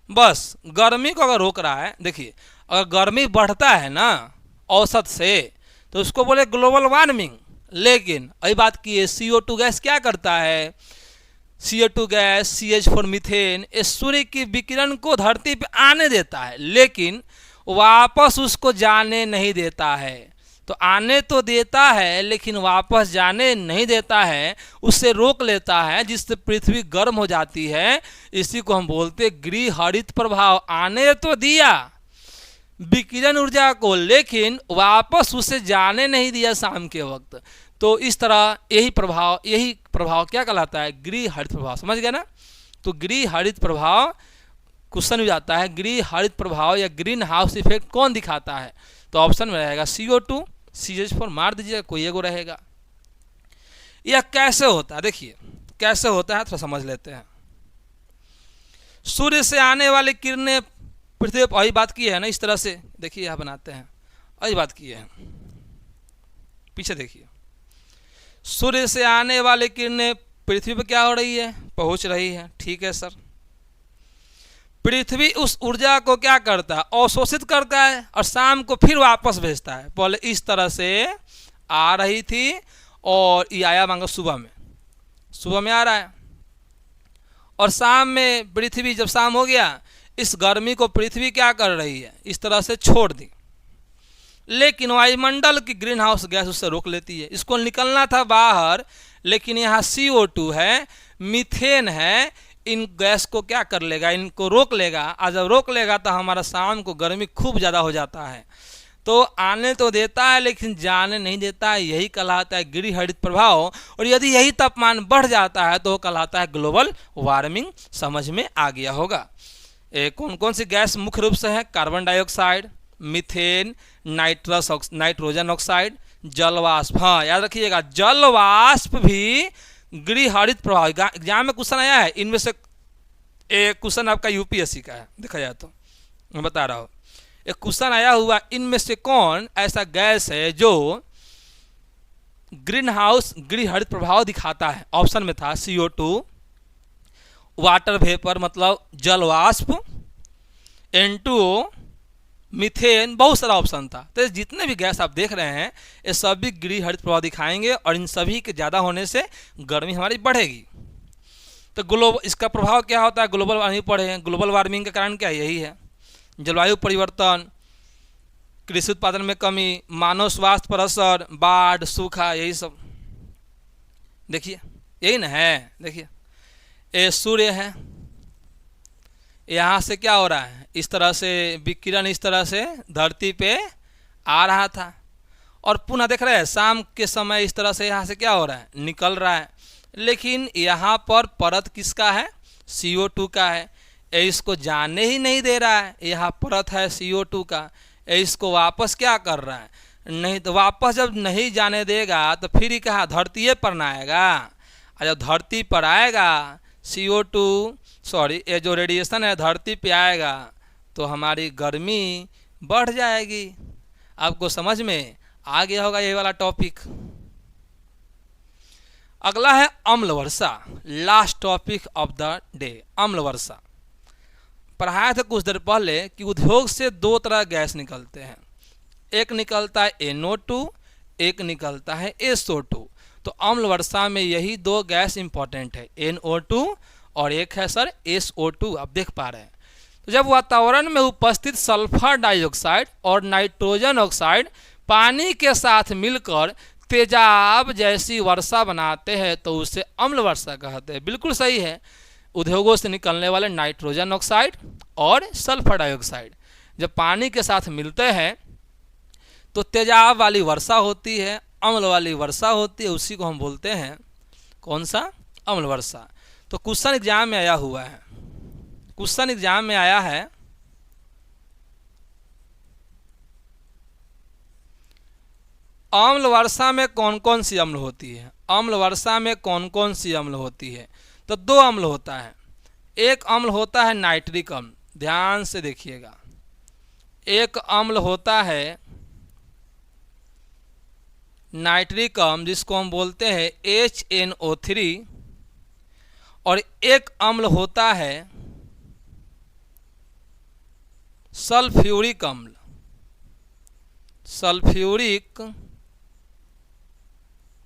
बस गर्मी को अगर रोक रहा है, देखिए अगर गर्मी बढ़ता है ना औसत से तो उसको बोले ग्लोबल वार्मिंग। लेकिन अभी बात की है CO2 गैस क्या करता है, CO2 गैस, CH4 मीथेन, इस सूर्य की विकिरण को धरती पे आने देता है लेकिन वापस उसको जाने नहीं देता है। तो आने तो देता है लेकिन वापस जाने नहीं देता है, उससे रोक लेता है जिससे पृथ्वी गर्म हो जाती है। इसी को हम बोलते गृह हरित प्रभाव। आने तो दिया विकिरण ऊर्जा को लेकिन वापस उसे जाने नहीं दिया शाम के वक्त। तो इस तरह यही प्रभाव क्या कहलाता है, गृह हरित प्रभाव। समझ गया ना। तो गृह हरित प्रभाव क्वेश्चन भी जाता है, गृह हरित प्रभाव या ग्रीन हाउस इफेक्ट कौन दिखाता है, तो ऑप्शन में रहेगा CO2, CH4 मार दीजिएगा, कोई एगो रहेगा। यह कैसे होता है, देखिए कैसे होता है, थोड़ा समझ लेते हैं। सूर्य से आने वाली किरणें पृथ्वी पर, अभी बात की है ना इस तरह से, देखिए यह बनाते हैं, अभी बात की है, पीछे देखिए। सूर्य से आने वाली किरणें पृथ्वी पर क्या हो रही है, पहुंच रही है, ठीक है सर। पृथ्वी उस ऊर्जा को क्या करता है, अवशोषित करता है और शाम को फिर वापस भेजता है। पहले इस तरह से आ रही थी और ये आया मांगो सुबह में आ रहा है, और शाम में पृथ्वी, जब शाम हो गया इस गर्मी को पृथ्वी क्या कर रही है, इस तरह से छोड़ दी। लेकिन वायुमंडल की ग्रीन हाउस गैस उससे रोक लेती है, इसको निकलना था बाहर, लेकिन यहाँ CO2 है, मीथेन है, इन गैस को क्या कर लेगा, इनको रोक लेगा। और जब रोक लेगा तो हमारा शाम को गर्मी खूब ज़्यादा हो जाता है। तो आने तो देता है लेकिन जाने नहीं देता है, यही कहलाता है गृह हरित प्रभाव। और यदि यही तापमान बढ़ जाता है तो वो कहलाता है ग्लोबल वार्मिंग। समझ में आ गया होगा। कौन कौन सी गैस मुख्य रूप से है, carbon dioxide, methane, nitrogen oxide, जलवाष्प। हाँ याद रखिएगा, जलवाष्प भी गृह हरित प्रभाव। एग्जाम में क्वेश्चन आया है, इनमें से एक क्वेश्चन आपका UPSC का है, देखा जाए तो मैं बता रहा हूँ, एक क्वेश्चन आया हुआ, इनमें से कौन ऐसा गैस है जो ग्रीन हाउस गृह हरित प्रभाव दिखाता है। ऑप्शन में था CO2, वाटर वेपर मतलब जलवाष्प, N2O, मीथेन, बहुत सारा ऑप्शन था। तो जितने भी गैस आप देख रहे हैं ये सभी गृह हरित प्रभाव दिखाएंगे और इन सभी के ज़्यादा होने से गर्मी हमारी बढ़ेगी। तो इसका प्रभाव क्या होता है, ग्लोबल वार्मिंग पड़े। ग्लोबल वार्मिंग का कारण क्या है, यही है जलवायु परिवर्तन, कृषि उत्पादन में कमी, मानव स्वास्थ्य पर असर, बाढ़, सूखा, यही सब। देखिए यही ना है, देखिए ये सूर्य है, यहाँ से क्या हो रहा है, इस तरह से विकिरण इस तरह से धरती पे आ रहा था और पुनः देख रहे हैं शाम के समय इस तरह से यहाँ से क्या हो रहा है, निकल रहा है। लेकिन यहाँ पर परत किसका है, CO2 का है, इसको जाने ही नहीं दे रहा है। यहाँ परत है CO2 का, इसको वापस क्या कर रहा है, नहीं, तो वापस जब नहीं जाने देगा तो फिर ही कहाँ, धरती पर ना आएगा। और जब धरती पर आएगा ये जो रेडिएशन है धरती पे आएगा तो हमारी गर्मी बढ़ जाएगी। आपको समझ में आ गया होगा ये वाला टॉपिक। अगला है अम्ल वर्षा, last topic of the day, अम्ल वर्षा। पढ़ाया था कुछ देर पहले कि उद्योग से दो तरह गैस निकलते हैं, एक निकलता है NO2, एक निकलता है SO2। तो अम्ल वर्षा में यही दो गैस इंपॉर्टेंट है, NO2 और एक है सर SO2, आप देख पा रहे हैं। तो जब वातावरण में उपस्थित सल्फर डाइऑक्साइड और नाइट्रोजन ऑक्साइड पानी के साथ मिलकर तेजाब जैसी वर्षा बनाते हैं तो उसे अम्ल वर्षा कहते हैं। बिल्कुल सही है, उद्योगों से निकलने वाले नाइट्रोजन ऑक्साइड और सल्फर डाइऑक्साइड जब पानी के साथ मिलते हैं तो तेजाब वाली वर्षा होती है, अम्ल वाली वर्षा होती है, उसी को हम बोलते हैं कौन सा, अम्ल वर्षा। तो क्वेश्चन एग्जाम में आया हुआ है, क्वेश्चन एग्जाम में आया है अम्ल वर्षा में कौन कौन सी अम्ल होती है, अम्ल वर्षा में कौन कौन सी अम्ल होती है। तो दो अम्ल होता है, एक अम्ल होता है नाइट्रिक अम्ल, ध्यान से देखिएगा, एक अम्ल होता है नाइट्रिक अम्ल जिसको हम बोलते हैं HNO3, और एक अम्ल होता है सल्फ्यूरिक अम्ल, सल्फ्यूरिक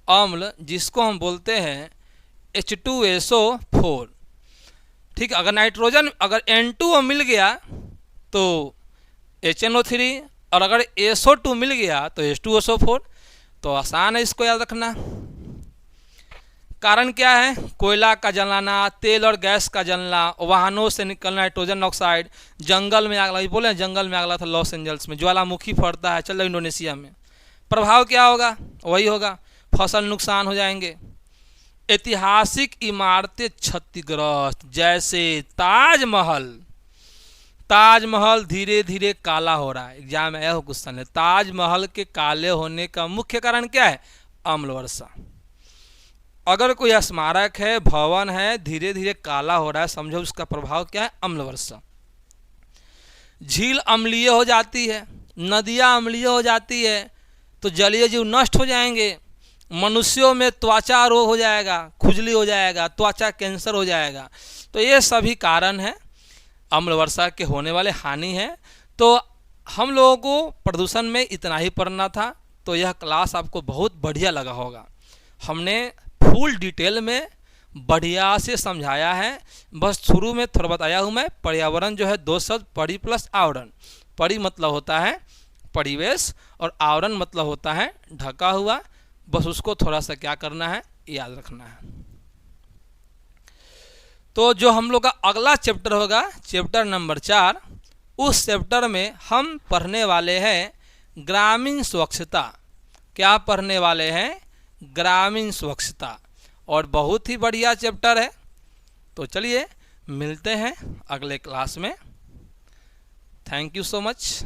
अम्ल जिसको हम बोलते हैं H2SO4। ठीक, अगर नाइट्रोजन अगर N2 मिल गया तो HNO3 और अगर SO2 मिल गया तो H2SO4। तो आसान है इसको याद रखना। कारण क्या है, कोयला का जलाना, तेल और गैस का जलना, वाहनों से निकलना नाइट्रोजन ऑक्साइड, जंगल में आग लगी, बोले जंगल में आग लगा था लॉस एंजल्स में, ज्वालामुखी फटता है, चल इंडोनेशिया में, प्रभाव क्या होगा, वही होगा, फसल नुकसान हो जाएंगे। ऐतिहासिक इमारतें क्षतिग्रस्त, जैसे ताजमहल, ताजमहल धीरे धीरे काला हो रहा है, एग्जाम में आया हो क्वेश्चन है, ताजमहल के काले होने का मुख्य कारण क्या है, अम्ल वर्षा। अगर कोई स्मारक है, भवन है, धीरे धीरे काला हो रहा है, समझो उसका प्रभाव क्या है, अम्ल वर्षा। झील अम्लीय हो जाती है, नदियाँ अम्लीय हो जाती है तो जलीय जीव नष्ट हो जाएंगे, मनुष्यों में त्वचा रोग हो जाएगा, खुजली हो जाएगा, त्वचा कैंसर हो जाएगा। तो ये सभी कारण हैं अम्ल वर्षा के होने वाले हानि हैं। तो हम लोगों को प्रदूषण में इतना ही पढ़ना था। तो यह क्लास आपको बहुत बढ़िया लगा होगा, हमने फुल डिटेल में बढ़िया से समझाया है। बस शुरू में थोड़ा बताया हूँ मैं, पर्यावरण जो है दो शब्द, परि प्लस आवरण। परि मतलब होता है परिवेश और आवरण मतलब होता है ढका हुआ। बस उसको थोड़ा सा क्या करना है, याद रखना है। तो जो हम लोग का अगला चैप्टर होगा, चैप्टर नंबर 4, उस चैप्टर में हम पढ़ने वाले हैं ग्रामीण स्वच्छता। क्या पढ़ने वाले हैं, ग्रामीण स्वच्छता, और बहुत ही बढ़िया चैप्टर है। तो चलिए मिलते हैं अगले क्लास में। Thank you so much.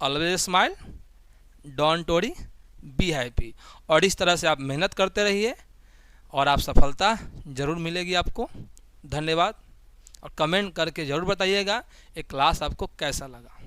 Always smile, don't worry, be happy. और इस तरह से आप मेहनत करते रहिए और आप सफलता ज़रूर मिलेगी आपको। धन्यवाद। और कमेंट करके ज़रूर बताइएगा ये क्लास आपको कैसा लगा।